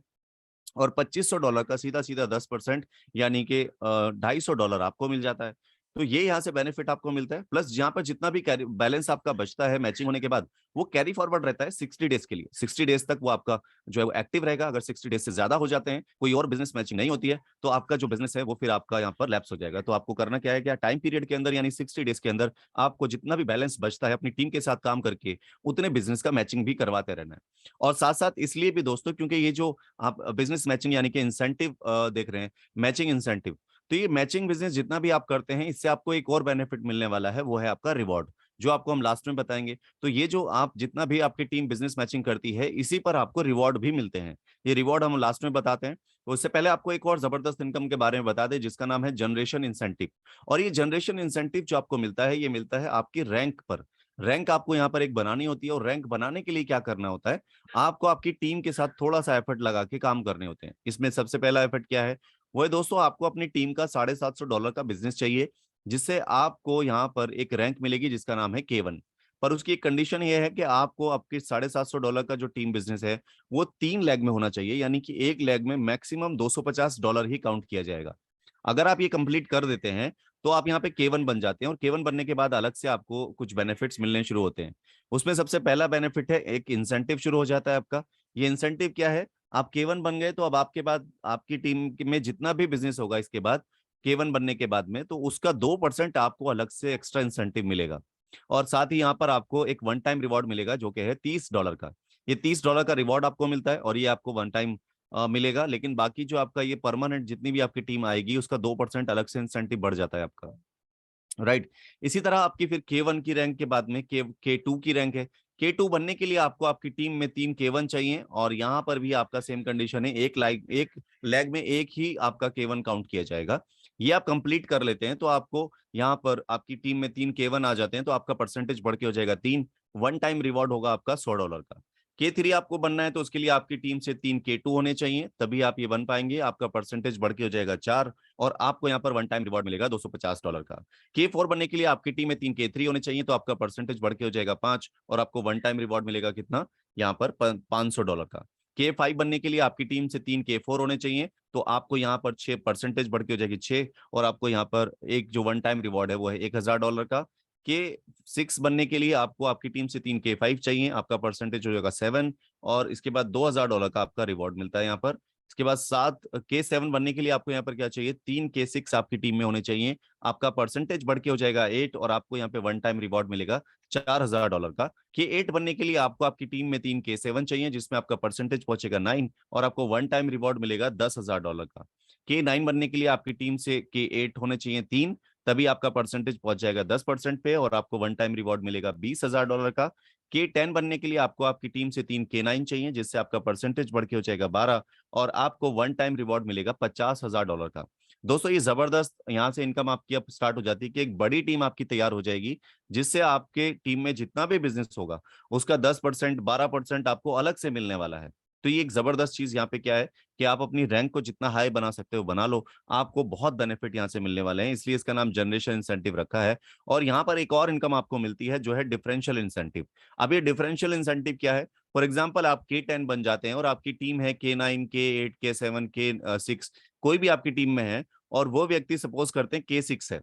और $2500 का सीधा सीधा 10%, यानी कि $250 आपको मिल जाता है। तो ये यहाँ से बेनिफिट आपको मिलता है। प्लस यहाँ पर जितना भी कैरी बैलेंस आपका बचता है मैचिंग होने के बाद, वो कैरी फॉरवर्ड रहता है 60 डेज के लिए। 60 डेज तक वो आपका जो है वो एक्टिव रहेगा। अगर 60 डेज से ज्यादा हो जाते हैं, कोई और बिजनेस मैचिंग नहीं होती है, तो आपका जो बिजनेस है वो फिर आपका यहाँ पर लैप्स हो जाएगा। तो आपको करना क्या है? क्या टाइम पीरियड के अंदर, यानी 60 डेज के अंदर आपको जितना भी बैलेंस बचता है अपनी टीम के साथ काम करके, उतने बिजनेस का मैचिंग भी करवाते रहना है। और साथ साथ इसलिए भी दोस्तों, क्योंकि ये जो आप बिजनेस मैचिंग यानी कि इंसेंटिव देख रहे हैं, मैचिंग इंसेंटिव, तो ये मैचिंग बिजनेस जितना भी आप करते हैं, इससे आपको एक और बेनिफिट मिलने वाला है, वो है आपका रिवॉर्ड, जो आपको हम लास्ट में बताएंगे। तो ये जो आप जितना भी आपकी टीम बिजनेस मैचिंग करती है, इसी पर आपको रिवॉर्ड भी मिलते हैं। ये रिवॉर्ड हम लास्ट में बताते हैं। तो उससे पहले आपको एक और जबरदस्त इनकम के बारे में बता दें, जिसका नाम है जनरेशन इंसेंटिव। और ये जनरेशन इंसेंटिव जो आपको मिलता है, ये मिलता है आपकी रैंक पर। रैंक आपको यहाँ पर एक बनानी होती है, और रैंक बनाने के लिए क्या करना होता है? आपको आपकी टीम के साथ थोड़ा सा एफर्ट लगा के काम करने होते हैं। इसमें सबसे पहला एफर्ट क्या है? वो है दोस्तों, आपको अपनी टीम का $750 का बिजनेस चाहिए, जिससे आपको यहाँ पर एक रैंक मिलेगी जिसका नाम है K1। पर उसकी एक कंडीशन ये है कि आपको आपके $750 का जो टीम बिजनेस है, वो 3 लेग में होना चाहिए, यानी कि एक लेग में मैक्सिमम $250 ही काउंट किया जाएगा। अगर आप ये कंप्लीट कर देते हैं, तो आप यहाँ पे K1 बन जाते हैं, और K1 बनने के बाद अलग से आपको कुछ बेनिफिट्स मिलने शुरू होते हैं। उसमें सबसे पहला बेनिफिट है, एक इंसेंटिव शुरू हो जाता है आपका। ये इंसेंटिव क्या है? आप K1 बन गए, तो अब आपके बाद आपकी टीम में जितना भी बिजनेस होगा इसके बाद, K1 बनने के बाद में, तो उसका 2% आपको अलग से एक्स्ट्रा इंसेंटिव मिलेगा। और साथ ही यहाँ पर आपको एक वन टाइम रिवॉर्ड मिलेगा, जो कि है $30 का। ये $30 का रिवॉर्ड आपको मिलता है, और ये आपको वन टाइम मिलेगा। लेकिन बाकी जो आपका ये परमानेंट जितनी भी आपकी टीम आएगी, उसका 2% अलग से इंसेंटिव बढ़ जाता है आपका। राइट। इसी तरह आपकी फिर K1 की रैंक के बाद में K2 की रैंक है। K2 बनने के लिए आपको आपकी टीम में 3 K1 चाहिए, और यहाँ पर भी आपका सेम कंडीशन है, एक लेग में एक ही आपका K1 काउंट किया जाएगा। ये आप कंप्लीट कर लेते हैं, तो आपको यहाँ पर आपकी टीम में 3 K1 आ जाते हैं, तो आपका परसेंटेज बढ़ के हो जाएगा 3। वन टाइम रिवॉर्ड होगा आपका $100 का। K3 आपको बनना है, तो उसके लिए आपकी टीम से 3 K2 होने चाहिए, तभी आप ये बन पाएंगे। आपका परसेंटेज बढ़ के हो जाएगा 4, और आपको यहाँ पर वन टाइम रिवॉर्ड मिलेगा $250 का। K4 बनने के लिए आपकी टीम में 3 K3 होने चाहिए, तो आपका परसेंटेज बढ़ के हो जाएगा 5, और आपको वन टाइम रिवॉर्ड मिलेगा कितना? यहाँ पर $500 का। K5 बनने के लिए आपकी टीम से 3 K4 होने चाहिए, तो आपको यहाँ पर 6 परसेंटेज बढ़ के हो जाएगी 6, और आपको यहाँ पर एक जो वन टाइम रिवॉर्ड है वो है $1000 का। K6 बनने के लिए आपको आपकी टीम से 3 K5 चाहिए, आपका परसेंटेज हो जाएगा 7, और इसके बाद $2000 का आपका रिवॉर्ड मिलता है यहाँ पर। इसके बाद 7 K7 बनने के लिए आपको यहाँ पर क्या चाहिए? 3 K6 आपकी टीम में होने चाहिए, आपका परसेंटेज बढ़ के हो जाएगा 8, और आपको यहाँ पे वन टाइम रिवॉर्ड मिलेगा $4000 का। K8 बनने के लिए आपको आपकी टीम में 3 K7 चाहिए, जिसमें आपका परसेंटेज पहुंचेगा 9, और आपको वन टाइम रिवॉर्ड मिलेगा $10,000 का। K9 बनने के लिए आपकी टीम से K8 होने चाहिए 3, तभी आपका परसेंटेज पहुंच जाएगा 10% पे, और आपको वन टाइम रिवॉर्ड मिलेगा $20,000 का। K10 बनने के लिए आपको आपकी टीम से 3 K9 चाहिए, जिससे आपका परसेंटेज बढ़ के हो जाएगा 12, और आपको वन टाइम रिवॉर्ड मिलेगा $50,000 का। दोस्तों, ये जबरदस्त यहाँ से इनकम आपकी अब स्टार्ट हो जाती है कि एक बड़ी टीम आपकी तैयार हो जाएगी, जिससे आपके टीम में जितना भी बिजनेस होगा, उसका 10% 12% आपको अलग से मिलने वाला है। तो ये एक जबरदस्त चीज यहाँ पे क्या है कि आप अपनी रैंक को जितना हाई बना सकते हो बना लो, आपको बहुत बेनिफिट यहाँ से मिलने वाले हैं, इसलिए इसका नाम जनरेशन इंसेंटिव रखा है। और यहाँ पर एक और इनकम आपको मिलती है, जो है डिफरेंशियल इंसेंटिव। अब ये डिफरेंशियल इंसेंटिव क्या है? फॉर एग्जाम्पल, आप K10 बन जाते हैं, और आपकी टीम है K9 K8 K7 K6, कोई भी आपकी टीम में है, और वो व्यक्ति सपोज करते हैं K6 है,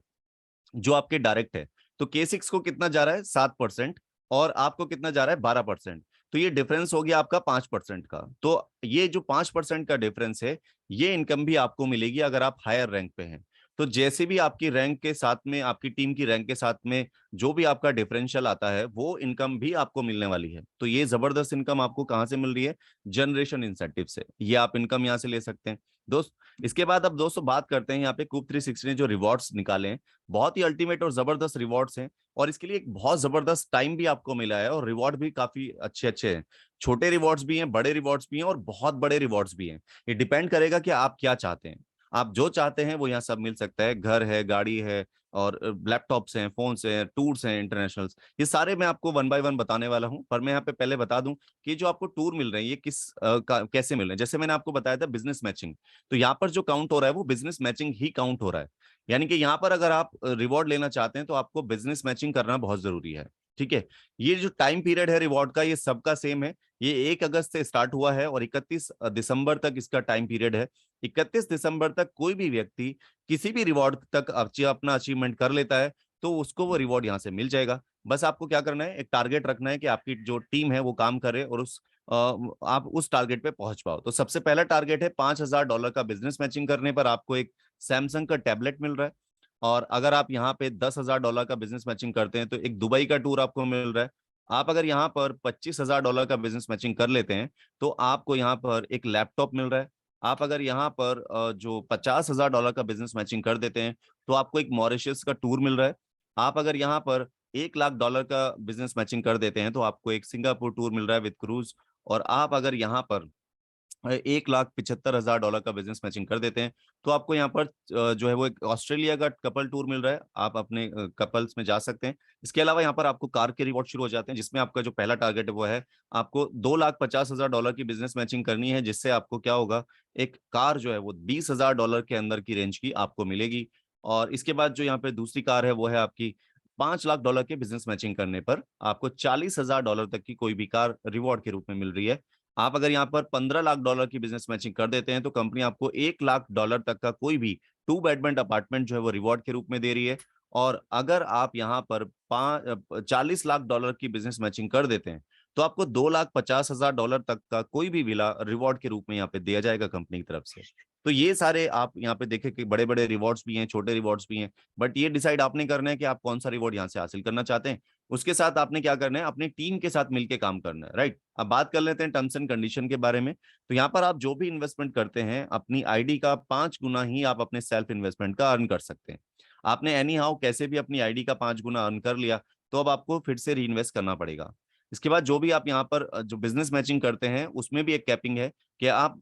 जो आपके डायरेक्ट है। तो K6 को कितना जा रहा है? 7%, और आपको कितना जा रहा है? 12%। तो ये डिफरेंस हो गया आपका 5% का। तो ये जो 5% का डिफरेंस है, ये इनकम भी आपको मिलेगी अगर आप हायर रैंक पे हैं। तो जैसे भी आपकी रैंक के साथ में, आपकी टीम की रैंक के साथ में जो भी आपका डिफरेंशियल आता है, वो इनकम भी आपको मिलने वाली है। तो ये जबरदस्त इनकम आपको कहाँ से मिल रही है? जनरेशन इंसेंटिव से। ये आप इनकम यहाँ से ले सकते हैं दोस्त। इसके बाद अब दोस्तों बात करते हैं यहाँ पे कूप 360 ने जो रिवॉर्ड्स निकाले हैं, बहुत ही अल्टीमेट और जबरदस्त रिवॉर्ड्स हैं। और इसके लिए एक बहुत जबरदस्त टाइम भी आपको मिला है, और रिवॉर्ड भी काफी अच्छे अच्छे हैं। छोटे रिवॉर्ड्स भी हैं, बड़े रिवॉर्ड्स भी हैं, और बहुत बड़े रिवॉर्ड्स भी हैं। ये डिपेंड करेगा कि आप क्या चाहते हैं। आप जो चाहते हैं वो यहाँ सब मिल सकता है। घर है, गाड़ी है, और लैपटॉप्स हैं, फोन्स हैं, टूर्स हैं, इंटरनेशनल्स, ये सारे मैं आपको वन बाय वन बताने वाला हूं। पर मैं यहाँ पे पहले बता दूं कि जो आपको टूर मिल रहे हैं, ये कैसे मिल रहे हैं। जैसे मैंने आपको बताया था बिजनेस मैचिंग, तो यहाँ पर जो काउंट हो रहा है वो बिजनेस मैचिंग ही काउंट हो रहा है। यानी कि यहाँ पर अगर आप रिवॉर्ड लेना चाहते हैं तो आपको बिजनेस मैचिंग करना बहुत जरूरी है। ठीक है। ये जो टाइम पीरियड है रिवॉर्ड का, ये सबका सेम है। ये 1 अगस्त से स्टार्ट हुआ है और 31 दिसंबर तक इसका टाइम पीरियड है। 31 दिसंबर तक कोई भी व्यक्ति किसी भी रिवॉर्ड तक अपना अचीवमेंट कर लेता है, तो उसको वो रिवॉर्ड यहाँ से मिल जाएगा। बस आपको क्या करना है, एक टारगेट रखना है कि आपकी जो टीम है वो काम करे, और आप उस टारगेट पे पहुंच पाओ। तो सबसे पहला टारगेट है $5,000 का बिजनेस मैचिंग करने पर आपको एक सैमसंग का टैबलेट मिल रहा है। और अगर आप यहाँ पे $10,000 का बिजनेस मैचिंग करते हैं तो एक दुबई का टूर आपको मिल रहा है। आप अगर यहाँ पर $25,000 का बिजनेस मैचिंग कर लेते हैं तो आपको यहाँ पर एक लैपटॉप मिल रहा है। आप अगर यहाँ पर जो $50,000 का बिजनेस मैचिंग कर देते हैं तो आपको एक मॉरिशस का टूर मिल रहा है। आप अगर यहाँ पर $1,00,000 का बिजनेस मैचिंग कर देते हैं तो आपको एक सिंगापुर टूर मिल रहा है विद क्रूज। और आप अगर यहाँ पर $1,75,000 का बिजनेस मैचिंग कर देते हैं तो आपको यहाँ पर जो है वो एक ऑस्ट्रेलिया का कपल टूर मिल रहा है। आप अपने कपल्स में जा सकते हैं। इसके अलावा यहाँ पर आपको कार के रिवॉर्ड शुरू हो जाते हैं, जिसमें आपका जो पहला टारगेट है वो है आपको $2,50,000 की बिजनेस मैचिंग करनी है, जिससे आपको क्या होगा, एक कार जो है वो $20,000 के अंदर की रेंज की आपको मिलेगी। और इसके बाद जो यहाँ पे दूसरी कार है वो है आपकी $5,00,000 के बिजनेस मैचिंग करने पर आपको $40,000 तक की कोई भी कार रिवॉर्ड के रूप में मिल रही है। आप अगर यहाँ पर $15,00,000 की बिजनेस मैचिंग कर देते हैं तो कंपनी आपको $1,00,000 तक का कोई भी 2 बेडरूम अपार्टमेंट जो है वो रिवॉर्ड के रूप में दे रही है। और अगर आप यहाँ पर $40,00,000 की बिजनेस मैचिंग कर देते हैं तो आपको $2,50,000 तक का कोई भी विला रिवॉर्ड के रूप में यहाँ पे दिया जाएगा कंपनी की तरफ से। तो ये सारे आप यहाँ पे देखें कि बड़े बड़े रिवॉर्ड्स भी हैं, छोटे रिवॉर्ड्स भी हैं। बट ये डिसाइड आपने करना है कि आप कौन सा रिवॉर्ड यहाँ से हासिल करना चाहते हैं। उसके साथ आपने क्या करना है, अपनी टीम के साथ मिलकर काम करना है। राइट। अब बात कर लेते हैं टर्म्स एंड कंडीशन के बारे में। तो यहाँ पर आप जो भी इन्वेस्टमेंट करते हैं, अपनी आईडी का 5 गुना ही आप अपने सेल्फ इन्वेस्टमेंट का अर्न कर सकते हैं। आपने एनी हाउ कैसे भी अपनी आईडी का 5 गुना अर्न कर लिया तो अब आपको फिर से री इन्वेस्ट करना पड़ेगा। इसके बाद जो भी आप यहाँ पर जो बिजनेस मैचिंग करते हैं उसमें भी एक कैपिंग है कि आप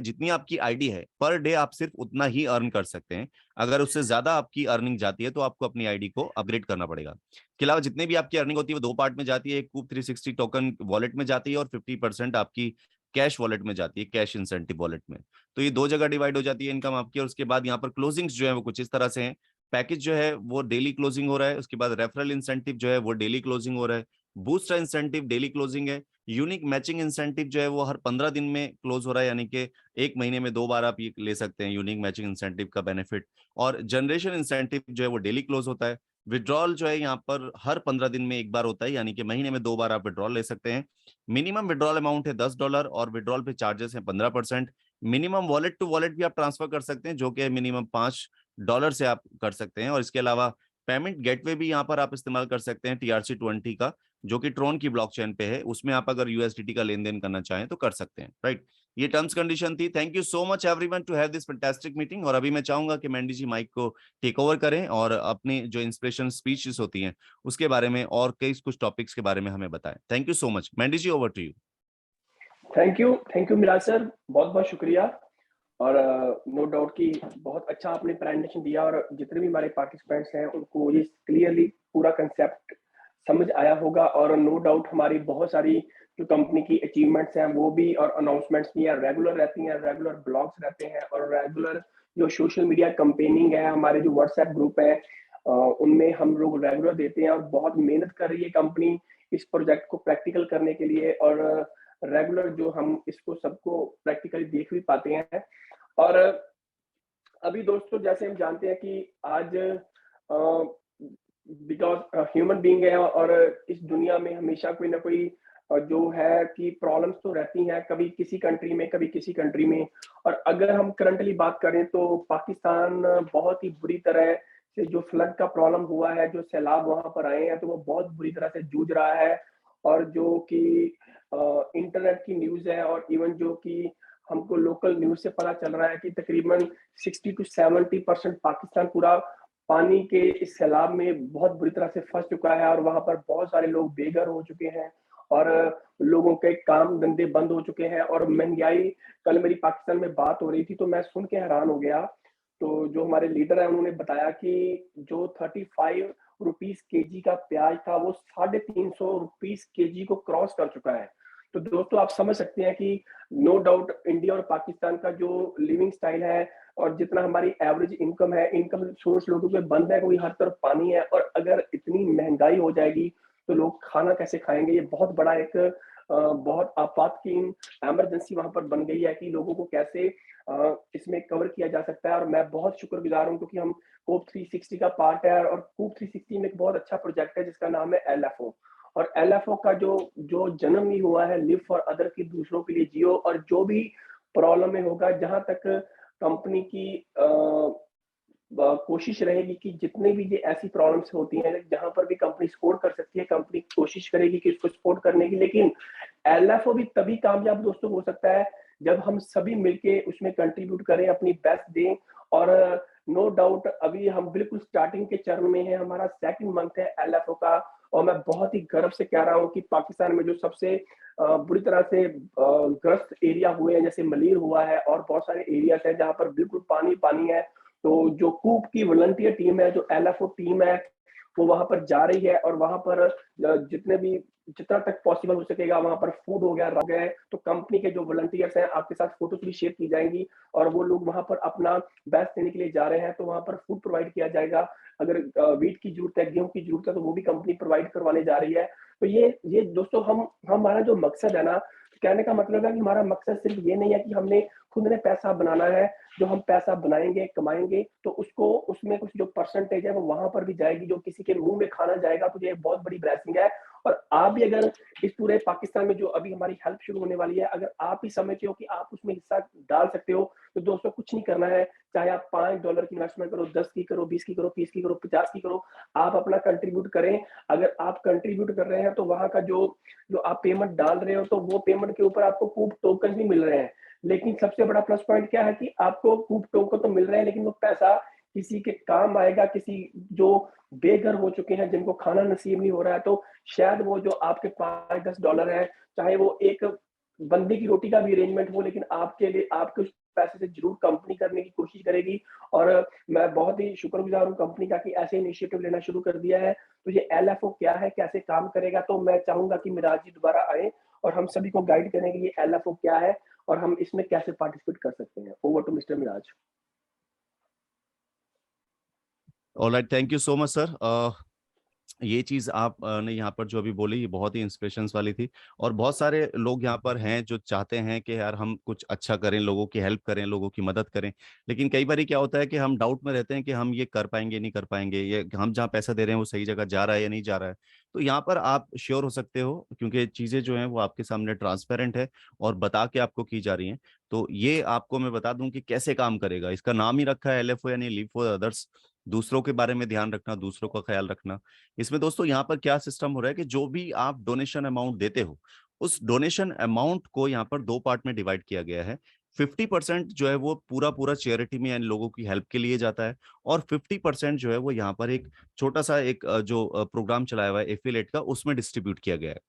जितनी आपकी आईडी है पर डे आप सिर्फ उतना ही अर्न कर सकते हैं। अगर उससे ज्यादा आपकी अर्निंग जाती है तो आपको अपनी आईडी को अपग्रेड करना पड़ेगा। इसके अलावा जितने भी आपकी अर्निंग होती है वो 2 पार्ट में जाती है। एक कूप 360 टोकन वॉलेट में जाती है और 50% आपकी कैश वॉलेट में जाती है, कैश इंसेंटिव वॉलेट में। तो ये 2 जगह डिवाइड हो जाती है इनकम आपकी। और उसके बाद यहाँ पर क्लोजिंग्स जो है वो कुछ इस तरह से हैं। पैकेज जो है वो डेली क्लोजिंग हो रहा है। उसके बाद रेफरल इंसेंटिव जो है वो डेली क्लोजिंग हो रहा है। बूस्टर इंसेंटिव डेली क्लोजिंग है। यूनिक मैचिंग इंसेंटिव जो है वो हर 15 दिन में क्लोज हो रहा है, यानी कि 1 महीने में 2 बार आप ये ले सकते हैं यूनिक मैचिंग इंसेंटिव का बेनिफिट। और जनरेशन इंसेंटिव जो है वो डेली क्लोज होता है। विड्रॉल जो है यहाँ पर हर 15 दिन में 1 बार होता है, यानी कि महीने में 2 बार आप विड्रॉल ले सकते हैं। मिनिमम विड्रॉल अमाउंट है $10 और विड्रॉल पे चार्जेस है 15%। मिनिमम वॉलेट टू वॉलेट भी आप ट्रांसफर कर सकते हैं, जो कि मिनिमम $5 से आप कर सकते हैं। और इसके अलावा पेमेंट गेटवे भी यहाँ पर आप इस्तेमाल कर सकते हैं TRC20 का, जो कि ट्रोन की ब्लॉकचेन पे है। उसमें आप अगर USDT का लेन देन करना चाहें तो कर सकते हैं। राइट। ये टर्म्स कंडीशन थी। Thank you so much everyone to have this fantastic meeting. और अभी मैं चाहूंगा कि मैंडी जी माइक को टेक ओवर करें और अपनी जो इंस्पिरेशन स्पीचेस होती हैं उसके बारे में और कई कुछ टॉपिक्स के बारे में हमें बताएं। Thank you so much. Mandy ji, over to you. Thank you Miraj sir, बहुत बहुत शुक्रिया। और नो डाउट कि बहुत अच्छा आपने प्रेजेंटेशन दिया, और जितने भी हमारे पार्टिसिपेंट्स हैं उनको ये क्लियरली पूरा कंसेप्ट समझ आया होगा। और नो डाउट हमारी बहुत सारी जो कंपनी की अचीवमेंट्स हैं वो भी, और अनाउंसमेंट्स भी रेगुलर रहती हैं, रेगुलर ब्लॉग्स रहते हैं, और रेगुलर जो सोशल मीडिया कंपेनिंग है, हमारे जो व्हाट्सएप ग्रुप है उनमें हम लोग रेगुलर देते हैं। और बहुत मेहनत कर रही है कंपनी इस प्रोजेक्ट को प्रैक्टिकल करने के लिए, और रेगुलर जो हम इसको सबको प्रैक्टिकली देख भी पाते हैं। और अभी दोस्तों जैसे हम जानते हैं कि आज बिकॉज ह्यूमन बीइंग है, और इस दुनिया में हमेशा कोई ना कोई जो है कि प्रॉब्लम्स तो रहती हैं, कभी किसी कंट्री में, कभी किसी कंट्री में। और अगर हम करंटली बात करें तो पाकिस्तान बहुत ही बुरी तरह से जो फ्लड का प्रॉब्लम हुआ है, जो सैलाब वहाँ पर आए हैं, तो वो बहुत बुरी तरह से जूझ रहा है। और जो कि इंटरनेट की न्यूज़ है और इवन जो कि हमको लोकल न्यूज़ से पता चल रहा है कि तकरीबन 60 टू 70% पाकिस्तान पूरा पानी के इस सैलाब में बहुत बुरी तरह से फँस चुका है और वहाँ पर बहुत सारे लोग बेघर हो चुके हैं और लोगों के काम-धंधे बंद हो चुके हैं और महँगाई। कल मेरी पाकिस्तान में बात हो रही थी, तो मैं सुन के हैरान हो गया। तो जो हमारे लीडर हैं, उन्होंने बताया कि जो 35 रुपीज़ केजी का प्याज था, वो ₹350 केजी को क्रॉस कर चुका है। तो दोस्तों, आप समझ सकते हैं कि नो डाउट इंडिया और पाकिस्तान का जो लिविंग स्टाइल है और जितना हमारी एवरेज इनकम है, इनकम सोर्स लोगों के बंद है, क्योंकि हर तरफ पानी है। और अगर इतनी महँगाई हो जाएगी, तो लोग खाना कैसे खाएँगे? ये बहुत बड़ा एक बहुत आपातकालीन इमरजेंसी वहाँ पर बन गई है कि लोगों को कैसे इसमें कवर किया जा सकता है। और मैं बहुत शुक्रगुज़ार हूँ, क्योंकि हम कूप 360 का पार्ट है और कूप 360 में एक बहुत अच्छा प्रोजेक्ट है जिसका नाम है एलएफओ। और एलएफओ का जो जो जन्म ही हुआ है, लिव फॉर अदर, की दूसरों के लिए जियो। और जो भी प्रॉब्लम में होगा, जहाँ तक कंपनी की कोशिश रहेगी कि जितने भी ये ऐसी प्रॉब्लम्स होती हैं, जहाँ पर भी कंपनी सपोर्ट कर सकती है, कंपनी कोशिश करेगी कि इसको सपोर्ट करने की। लेकिन एलएफओ भी तभी कामयाब दोस्तों हो सकता है, जब हम सभी मिलके उसमें कंट्रीब्यूट करें, अपनी बेस्ट दें। और नो डाउट अभी हम बिल्कुल स्टार्टिंग के चरण में हैं, हमारा सेकंड मंथ है एलएफओ का। और मैं बहुत ही गर्व से कह रहा हूँ कि पाकिस्तान में जो सबसे बुरी तरह से ग्रस्त एरिया हुए हैं, जैसे मलीर हुआ है और बहुत सारे एरियाज़ हैं जहाँ पर बिल्कुल पानी है। तो जो कूप की वॉलंटियर टीम है, जो एलएफओ टीम है, वो वहाँ पर जा रही है और वहाँ पर जितने भी जितना तक पॉसिबल हो सकेगा वहाँ पर फूड हो गया, हो गया है। तो कंपनी के जो वॉलंटियर्स हैं, आपके साथ फ़ोटोज़ भी शेयर की जाएँगी और वो लोग वहाँ पर अपना बेस्ट देने के लिए जा रहे हैं, तो वहाँ पर फूड प्रोवाइड किया जाएगा। अगर व्हीट की ज़रूरत है, गेहूँ की ज़रूरत है, तो वो भी कंपनी प्रोवाइड करवाने जा रही है। तो ये दोस्तों, हम हमारा जो मकसद है ना, कहने का मतलब है कि हमारा मकसद सिर्फ़ ये नहीं है कि हमने खुद ने पैसा बनाना है। जो हम पैसा बनाएँगे, कमाएँगे, तो उसको उसमें कुछ जो परसेंटेज है वो वहाँ पर भी जाएगी, जो किसी के मुँह में खाना जाएगा, तो ये बहुत बड़ी ब्लेसिंग है। और आप भी अगर इस पूरे पाकिस्तान में जो अभी हमारी हेल्प शुरू होने वाली है, अगर आप भी समझते हो कि आप उसमें हिस्सा डाल सकते हो, तो दोस्तों कुछ नहीं करना है। चाहे आप $5 की इन्वेस्टमेंट करो, 10 की करो, 20 की करो, 30 की करो, 50 की करो, आप अपना कंट्रीब्यूट करें। अगर आप कंट्रीब्यूट कर रहे हैं, तो वहाँ का जो जो आप पेमेंट डाल रहे हो, तो वो पेमेंट के ऊपर आपको कूप टोकन भी मिल रहे हैं। लेकिन सबसे बड़ा प्लस पॉइंट क्या है कि आपको कूप टोकन तो मिल रहे हैं, लेकिन वो पैसा किसी के काम आएगा, किसी जो बेघर हो चुके हैं, जिनको खाना नसीब नहीं हो रहा है, तो शायद वो जो आपके $5-10 है, चाहे वो एक बंदे की रोटी का भी अरेंजमेंट हो, लेकिन आपके लिए आपके उस पैसे से ज़रूर कंपनी करने की कोशिश करेगी। और मैं बहुत ही शुक्रगुज़ार हूँ कंपनी का कि ऐसे इनिशिएटिव लेना शुरू कर दिया है। तो ये एलएफओ क्या है, कैसे काम करेगा, तो मैं चाहूँगा कि मिराज जी दोबारा आएँ और हम सभी को गाइड करें कि ये एलएफओ क्या है और हम इसमें कैसे पार्टिसिपेट कर सकते हैं। Over to mister Miraj. Alright, thank you so much sir. ये चीज आप ने यहाँ पर जो अभी बोली, ये बहुत ही इंस्पिरेशंस वाली थी। और बहुत सारे लोग यहाँ पर हैं जो चाहते हैं कि यार हम कुछ अच्छा करें, लोगों की हेल्प करें, लोगों की मदद करें। लेकिन कई बार क्या होता है कि हम डाउट में रहते हैं कि हम ये कर पाएंगे नहीं कर पाएंगे, ये हम जहाँ पैसा दे रहे हैं वो सही जगह जा रहा है या नहीं जा रहा है। तो यहाँ पर आप श्योर हो सकते हो, क्योंकि चीजें जो हैं वो आपके सामने ट्रांसपेरेंट है और बता के आपको की जा रही हैं। तो ये आपको मैं बता दूं कि कैसे काम करेगा। इसका नाम ही रखा है एलएफओ, यानी लिव फॉर अदर्स, दूसरों के बारे में ध्यान रखना, दूसरों का ख्याल रखना। इसमें दोस्तों यहाँ पर क्या सिस्टम हो रहा है कि जो भी आप डोनेशन अमाउंट देते हो, उस डोनेशन अमाउंट को यहाँ पर दो पार्ट में डिवाइड किया गया है। 50% जो है वो पूरा पूरा चैरिटी में यानी लोगों की हेल्प के लिए जाता है, और 50% जो है वो यहाँ पर एक छोटा सा एक जो प्रोग्राम चलाया हुआ है एफिलेट का, उसमें डिस्ट्रीब्यूट किया गया है।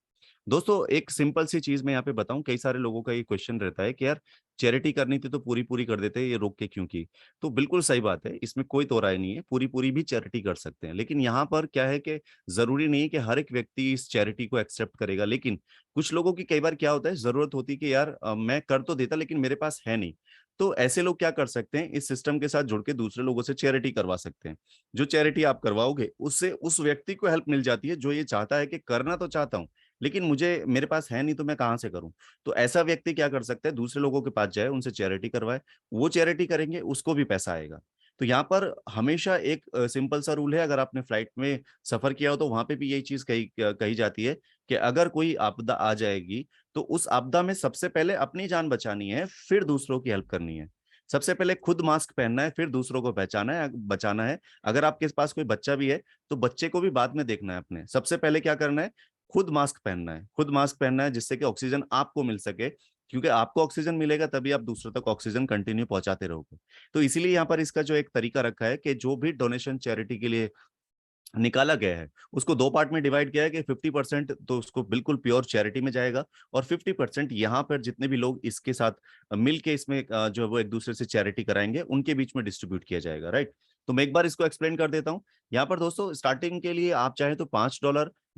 दोस्तों एक सिंपल सी चीज मैं यहाँ पे बताऊं, कई सारे लोगों का ये क्वेश्चन रहता है कि यार चैरिटी करनी थी तो पूरी पूरी कर देते, ये रोक के क्यों की। तो बिल्कुल सही बात है, इसमें कोई दो राय नहीं है, पूरी पूरी भी चैरिटी कर सकते हैं। लेकिन यहाँ पर क्या है कि जरूरी नहीं है कि हर एक व्यक्ति इस चैरिटी को एक्सेप्ट करेगा। लेकिन कुछ लोगों की कई बार क्या होता है, जरूरत होती है कि यार मैं कर तो देता लेकिन मेरे पास है नहीं। तो ऐसे लोग क्या कर सकते हैं, इस सिस्टम के साथ जुड़ के दूसरे लोगों से चैरिटी करवा सकते हैं। जो चैरिटी आप करवाओगे उससे उस व्यक्ति को हेल्प मिल जाती है जो ये चाहता है कि करना तो चाहता हूँ लेकिन मुझे मेरे पास है नहीं, तो मैं कहाँ से करूं। तो ऐसा व्यक्ति क्या कर सकता है, दूसरे लोगों के पास जाए, उनसे चैरिटी करवाए, वो चैरिटी करेंगे, उसको भी पैसा आएगा। तो यहाँ पर हमेशा एक सिंपल सा रूल है, अगर आपने फ्लाइट में सफर किया हो तो वहां पे भी यही चीज कही कही जाती है कि अगर कोई आपदा आ जाएगी तो उस आपदा में सबसे पहले अपनी जान बचानी है, फिर दूसरों की हेल्प करनी है। सबसे पहले खुद मास्क पहनना है, फिर दूसरों को पहचाना है, बचाना है। अगर आपके पास कोई बच्चा भी है तो बच्चे को भी बाद में देखना है अपने। सबसे पहले क्या करना है, खुद मास्क पहनना है, खुद मास्क पहनना है, जिससे कि ऑक्सीजन आपको मिल सके, क्योंकि आपको ऑक्सीजन मिलेगा तभी आप दूसरों तक ऑक्सीजन कंटिन्यू पहुंचाते रहोगे। तो इसीलिए यहाँ पर इसका जो एक तरीका रखा है कि जो भी डोनेशन चैरिटी के लिए निकाला गया है उसको दो पार्ट में डिवाइड किया है कि 50% तो उसको बिल्कुल प्योर चैरिटी में जाएगा, और 50% यहाँ पर जितने भी लोग इसके साथ मिल के इसमें जो है वो एक दूसरे से चैरिटी कराएंगे उनके बीच में डिस्ट्रीब्यूट किया जाएगा, राइट। तो मैं एक बार इसको एक्सप्लेन कर देता हूँ। यहाँ पर दोस्तों स्टार्टिंग के लिए आप चाहे तो $5,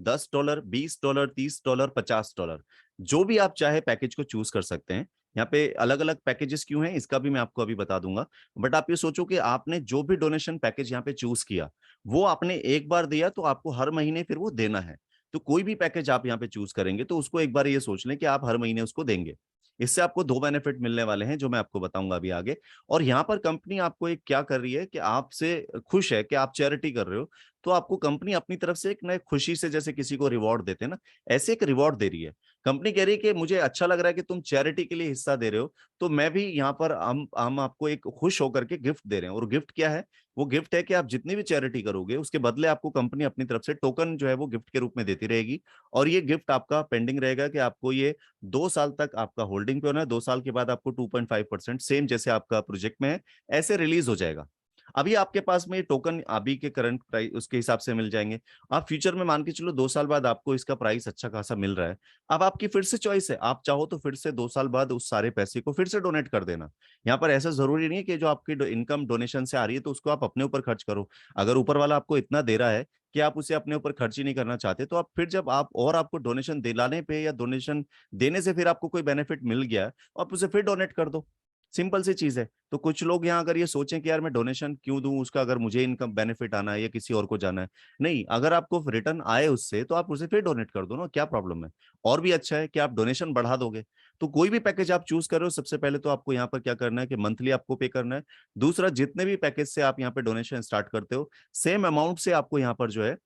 $10, $20, $30, $50, जो भी आप चाहे पैकेज को चूज कर सकते हैं। यहाँ पे अलग अलग पैकेजेस क्यों हैं इसका भी मैं आपको अभी बता दूंगा। बट आप ये सोचो कि आपने जो भी डोनेशन पैकेज यहाँ पे चूज किया वो आपने एक बार दिया तो आपको हर महीने फिर वो देना है। तो कोई भी पैकेज आप यहाँ पे चूज करेंगे तो उसको एक बार ये सोच लें कि आप हर महीने उसको देंगे। इससे आपको दो बेनिफिट मिलने वाले हैं जो मैं आपको बताऊंगा अभी आगे। और यहाँ पर कंपनी आपको एक क्या कर रही है कि आपसे खुश है कि आप चैरिटी कर रहे हो, तो आपको कंपनी अपनी तरफ से एक नए खुशी से, जैसे किसी को रिवॉर्ड देते हैं ना, ऐसे एक रिवॉर्ड दे रही है। कंपनी कह रही है कि मुझे अच्छा लग रहा है कि तुम चैरिटी के लिए हिस्सा दे रहे हो, तो मैं भी यहाँ पर हम आपको एक खुश होकर के गिफ्ट दे रहे हैं। और गिफ्ट क्या है, वो गिफ्ट है कि आप जितनी भी चैरिटी करोगे उसके बदले आपको कंपनी अपनी तरफ से टोकन जो है वो गिफ्ट के रूप में देती रहेगी। और ये गिफ्ट आपका पेंडिंग रहेगा कि आपको ये 2 साल तक आपका होल्डिंग पे होना है। 2 साल के बाद आपको 2.5% सेम जैसे आपका प्रोजेक्ट में है ऐसे रिलीज हो जाएगा। अभी आपके पास में ये टोकन अभी के करंट प्राइस उसके हिसाब से मिल जाएंगे। आप फ्यूचर में मान के चलो 2 साल बाद आपको इसका प्राइस अच्छा खासा मिल रहा है। अब आपकी फिर से चॉइस है, आप चाहो तो फिर से 2 साल बाद उस सारे पैसे को फिर से डोनेट कर देना। यहाँ पर ऐसा जरूरी नहीं है कि जो आपकी इनकम डोनेशन से आ रही है तो उसको आप अपने ऊपर खर्च करो। अगर ऊपर वाला आपको इतना दे रहा है कि आप उसे अपने ऊपर खर्च ही नहीं करना चाहते, तो आप फिर जब आप और आपको डोनेशन दिलाने पे या डोनेशन देने से फिर आपको कोई बेनिफिट मिल गया, आप उसे फिर डोनेट कर दो। सिंपल सी चीज है। तो कुछ लोग यहाँ अगर ये सोचें कि यार मैं डोनेशन क्यों दूं उसका, अगर मुझे इनकम बेनिफिट आना है या किसी और को जाना है, नहीं, अगर आपको रिटर्न आए उससे तो आप उसे फिर डोनेट कर दो ना, क्या प्रॉब्लम है। और भी अच्छा है कि आप डोनेशन बढ़ा दोगे। तो कोई भी पैकेज आप चूज कर रहे हो, सबसे पहले तो आपको यहाँ पर क्या करना है कि मंथली आपको पे करना है। दूसरा, जितने भी पैकेज से आप यहाँ पे डोनेशन स्टार्ट करते हो सेम अमाउंट से आपको यहाँ पर जो है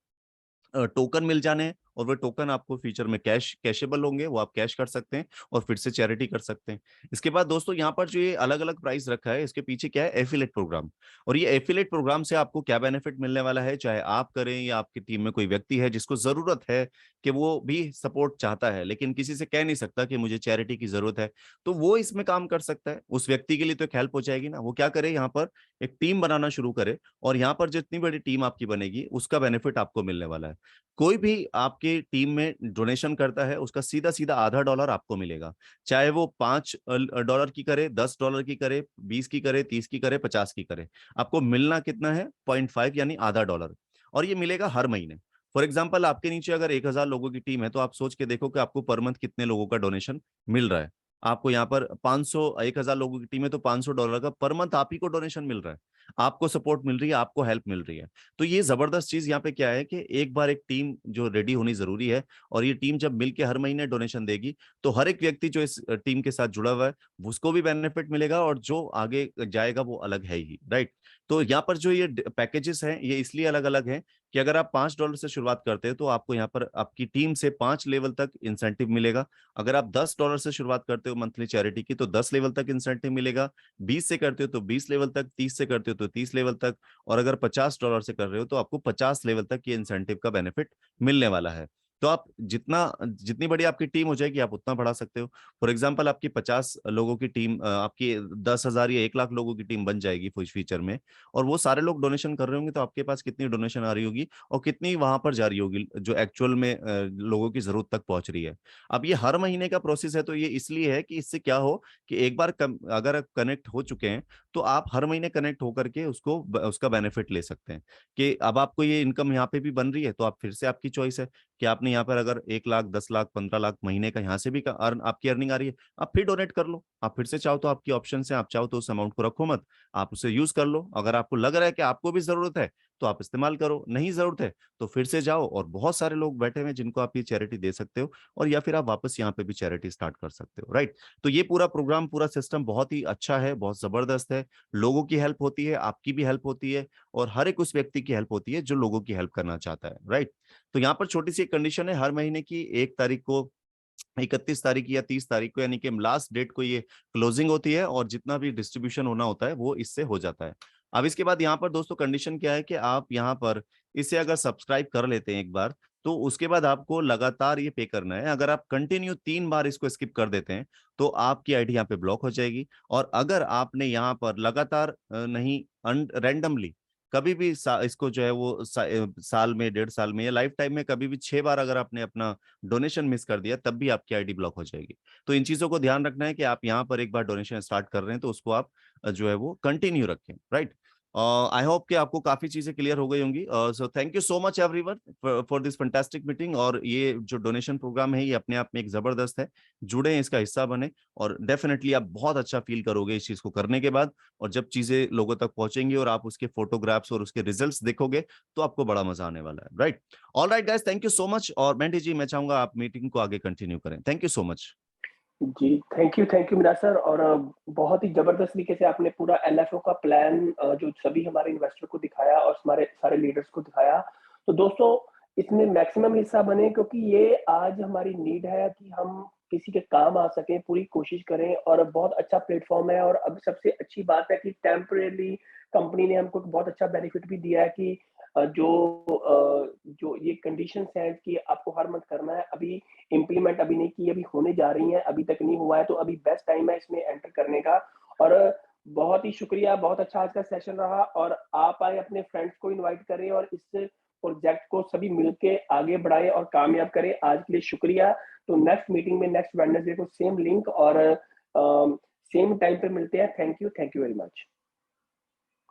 टोकन मिल जाने हैं, और वो टोकन आपको फ्यूचर में कैशेबल होंगे, वो आप कैश कर सकते हैं और फिर से चैरिटी कर सकते हैं। इसके बाद दोस्तों यहाँ पर जो ये अलग अलग प्राइस रखा है इसके पीछे क्या है, एफिलेट प्रोग्राम। और ये एफिलेट प्रोग्राम से आपको क्या बेनिफिट मिलने वाला है, चाहे आप करें या आपकी टीम में कोई व्यक्ति है जिसको जरूरत है कि वो भी सपोर्ट चाहता है लेकिन किसी से कह नहीं सकता कि मुझे चैरिटी की जरूरत है, तो वो इसमें काम कर सकता है। उस व्यक्ति के लिए तो एक हेल्प हो जाएगी ना। वो क्या करे, यहाँ पर एक टीम बनाना शुरू करे, और यहाँ पर जितनी बड़ी टीम आपकी बनेगी उसका बेनिफिट आपको मिलने वाला है। कोई भी आपकी टीम में डोनेशन करता है उसका सीधा सीधा $0.5 आपको मिलेगा। चाहे वो $5 की करे, $10 की करे, 20 की करे, 30 की करे, 50 की करे, आपको मिलना कितना है, 0.5 यानी $0.5। और ये मिलेगा हर महीने। फॉर एग्जाम्पल आपके नीचे अगर 1,000 लोगों की टीम है तो आप सोच के देखो कि आपको पर मंथ कितने लोगों का डोनेशन मिल रहा है। आपको यहाँ पर 1,000 लोगों की टीम है तो $500 का पर मंथ आप ही को डोनेशन मिल रहा है। आपको सपोर्ट मिल रही है, आपको हेल्प मिल रही है। तो ये जबरदस्त चीज यहाँ पे क्या है कि एक बार एक टीम जो रेडी होनी जरूरी है, और ये टीम जब मिलके हर महीने डोनेशन देगी तो हर एक व्यक्ति जो इस टीम के साथ जुड़ा हुआ है उसको भी बेनिफिट मिलेगा, और जो आगे जाएगा वो अलग है ही, राइट। तो यहाँ पर जो ये पैकेजेस हैं ये इसलिए अलग अलग हैं कि अगर आप $5 से शुरुआत करते हैं तो आपको यहाँ पर आपकी टीम से 5 लेवल तक इंसेंटिव मिलेगा। अगर आप $10 से शुरुआत करते हो मंथली चैरिटी की तो 10 लेवल तक इंसेंटिव मिलेगा। 20 से करते हो तो 20 लेवल तक, 30 से करते हो तो 30 लेवल तक, और अगर $50 से कर रहे हो तो आपको 50 लेवल तक ये इंसेंटिव का बेनिफिट मिलने वाला है। तो आप जितनी बड़ी आपकी टीम हो जाएगी आप उतना बढ़ा सकते हो। फॉर एग्जांपल आपकी 50 लोगों की टीम आपकी 10,000 या 1 लाख लोगों की टीम बन जाएगी फ्यूचर में, और वो सारे लोग डोनेशन कर रहे होंगे तो आपके पास कितनी डोनेशन आ रही होगी और कितनी वहां पर जा रही होगी जो एक्चुअल में लोगों की जरूरत तक पहुंच रही है। अब ये हर महीने का प्रोसेस है तो ये इसलिए है कि इससे क्या हो कि एक बार अगर कनेक्ट हो चुके हैं तो आप हर महीने कनेक्ट होकर के उसका बेनिफिट ले सकते हैं। कि अब आपको ये इनकम यहाँ पे भी बन रही है तो आप फिर से आपकी चॉइस है कि आपने यहाँ पर अगर 1 लाख, 10 लाख, 15 लाख महीने का यहाँ से भी आपकी अर्निंग आ रही है, आप फिर डोनेट कर लो। आप फिर से चाहो तो आपकी ऑप्शन है, आप चाहो तो उस अमाउंट को रखो मत, आप उसे यूज कर लो। अगर आपको लग रहा है कि आपको भी जरूरत है तो आप इस्तेमाल करो, नहीं जरूरत है तो फिर से जाओ, और बहुत सारे लोग बैठे हुए हैं जिनको आप ये चैरिटी दे सकते हो, और या फिर आप वापस यहाँ पे भी चैरिटी स्टार्ट कर सकते हो, राइट। तो ये पूरा प्रोग्राम, पूरा सिस्टम बहुत ही अच्छा है, बहुत जबरदस्त है। लोगों की हेल्प होती है, आपकी भी हेल्प होती है, और हर एक उस व्यक्ति की हेल्प होती है जो लोगों की हेल्प करना चाहता है, राइट। तो यहाँ पर छोटी सी एक कंडीशन है, हर महीने की 1 तारीख को, 31 तारीख या 30 तारीख को, यानी कि लास्ट डेट को ये क्लोजिंग होती है, और जितना भी डिस्ट्रीब्यूशन होना होता है वो इससे हो जाता है। अब इसके बाद यहाँ पर दोस्तों कंडीशन क्या है कि आप यहाँ पर इसे अगर सब्सक्राइब कर लेते हैं एक बार, तो उसके बाद आपको लगातार ये पे करना है। अगर आप कंटिन्यू 3 बार इसको स्किप कर देते हैं तो आपकी आईडी यहाँ पे ब्लॉक हो जाएगी। और अगर आपने यहाँ पर लगातार नहीं, रैंडमली कभी भी इसको जो है वो साल में, 1.5 साल में, या लाइफ टाइम में कभी भी 6 बार अगर आपने अपना डोनेशन मिस कर दिया, तब भी आपकी आईडी ब्लॉक हो जाएगी। तो इन चीजों को ध्यान रखना है कि आप यहाँ पर एक बार डोनेशन स्टार्ट कर रहे हैं तो उसको आप जो है वो कंटिन्यू रखें, राइट। आई होप कि आपको काफी चीजें क्लियर हो गई होंगी। So thank you so much everyone for this fantastic meeting. और ये जो डोनेशन प्रोग्राम है ये अपने आप में एक जबरदस्त है, जुड़े हैं, इसका हिस्सा बने, और डेफिनेटली आप बहुत अच्छा फील करोगे इस चीज को करने के बाद। और जब चीजें लोगों तक पहुंचेंगी और आप उसके फोटोग्राफ्स और उसके रिजल्ट्स देखोगे तो आपको बड़ा मजा आने वाला है, right. All right guys, thank you so much. और मेंटी जी, मैं चाहूंगा आप मीटिंग को आगे कंटिन्यू करें। Thank you so much. जी, थैंक यू मिराज सर। और बहुत ही ज़बरदस्त तरीके से आपने पूरा एलएफओ का प्लान जो सभी हमारे इन्वेस्टर को दिखाया और हमारे सारे लीडर्स को दिखाया। तो दोस्तों, इसमें मैक्सिमम हिस्सा बने, क्योंकि ये आज हमारी नीड है कि हम किसी के काम आ सकें, पूरी कोशिश करें, और बहुत अच्छा प्लेटफ़ॉर्म है। और अब सबसे अच्छी बात है कि टेम्परेरी कंपनी ने हमको एक बहुत अच्छा बेनिफिट भी दिया है कि जो ये कंडीशंस हैं कि आपको हर मंथ करना है, अभी इम्प्लीमेंट अभी नहीं की, अभी होने जा रही हैं, अभी तक नहीं हुआ है, तो अभी बेस्ट टाइम है इसमें एंटर करने का। और बहुत ही शुक्रिया, बहुत अच्छा आज का सेशन रहा, और आप आए, अपने फ्रेंड्स को इनवाइट करें और इस प्रोजेक्ट को सभी मिलके आगे बढ़ाएँ और कामयाब करें। आज के लिए शुक्रिया। तो नेक्स्ट मीटिंग में नेक्स्ट वेडनेसडे को सेम लिंक और सेम टाइम पे मिलते हैं। Thank you very much.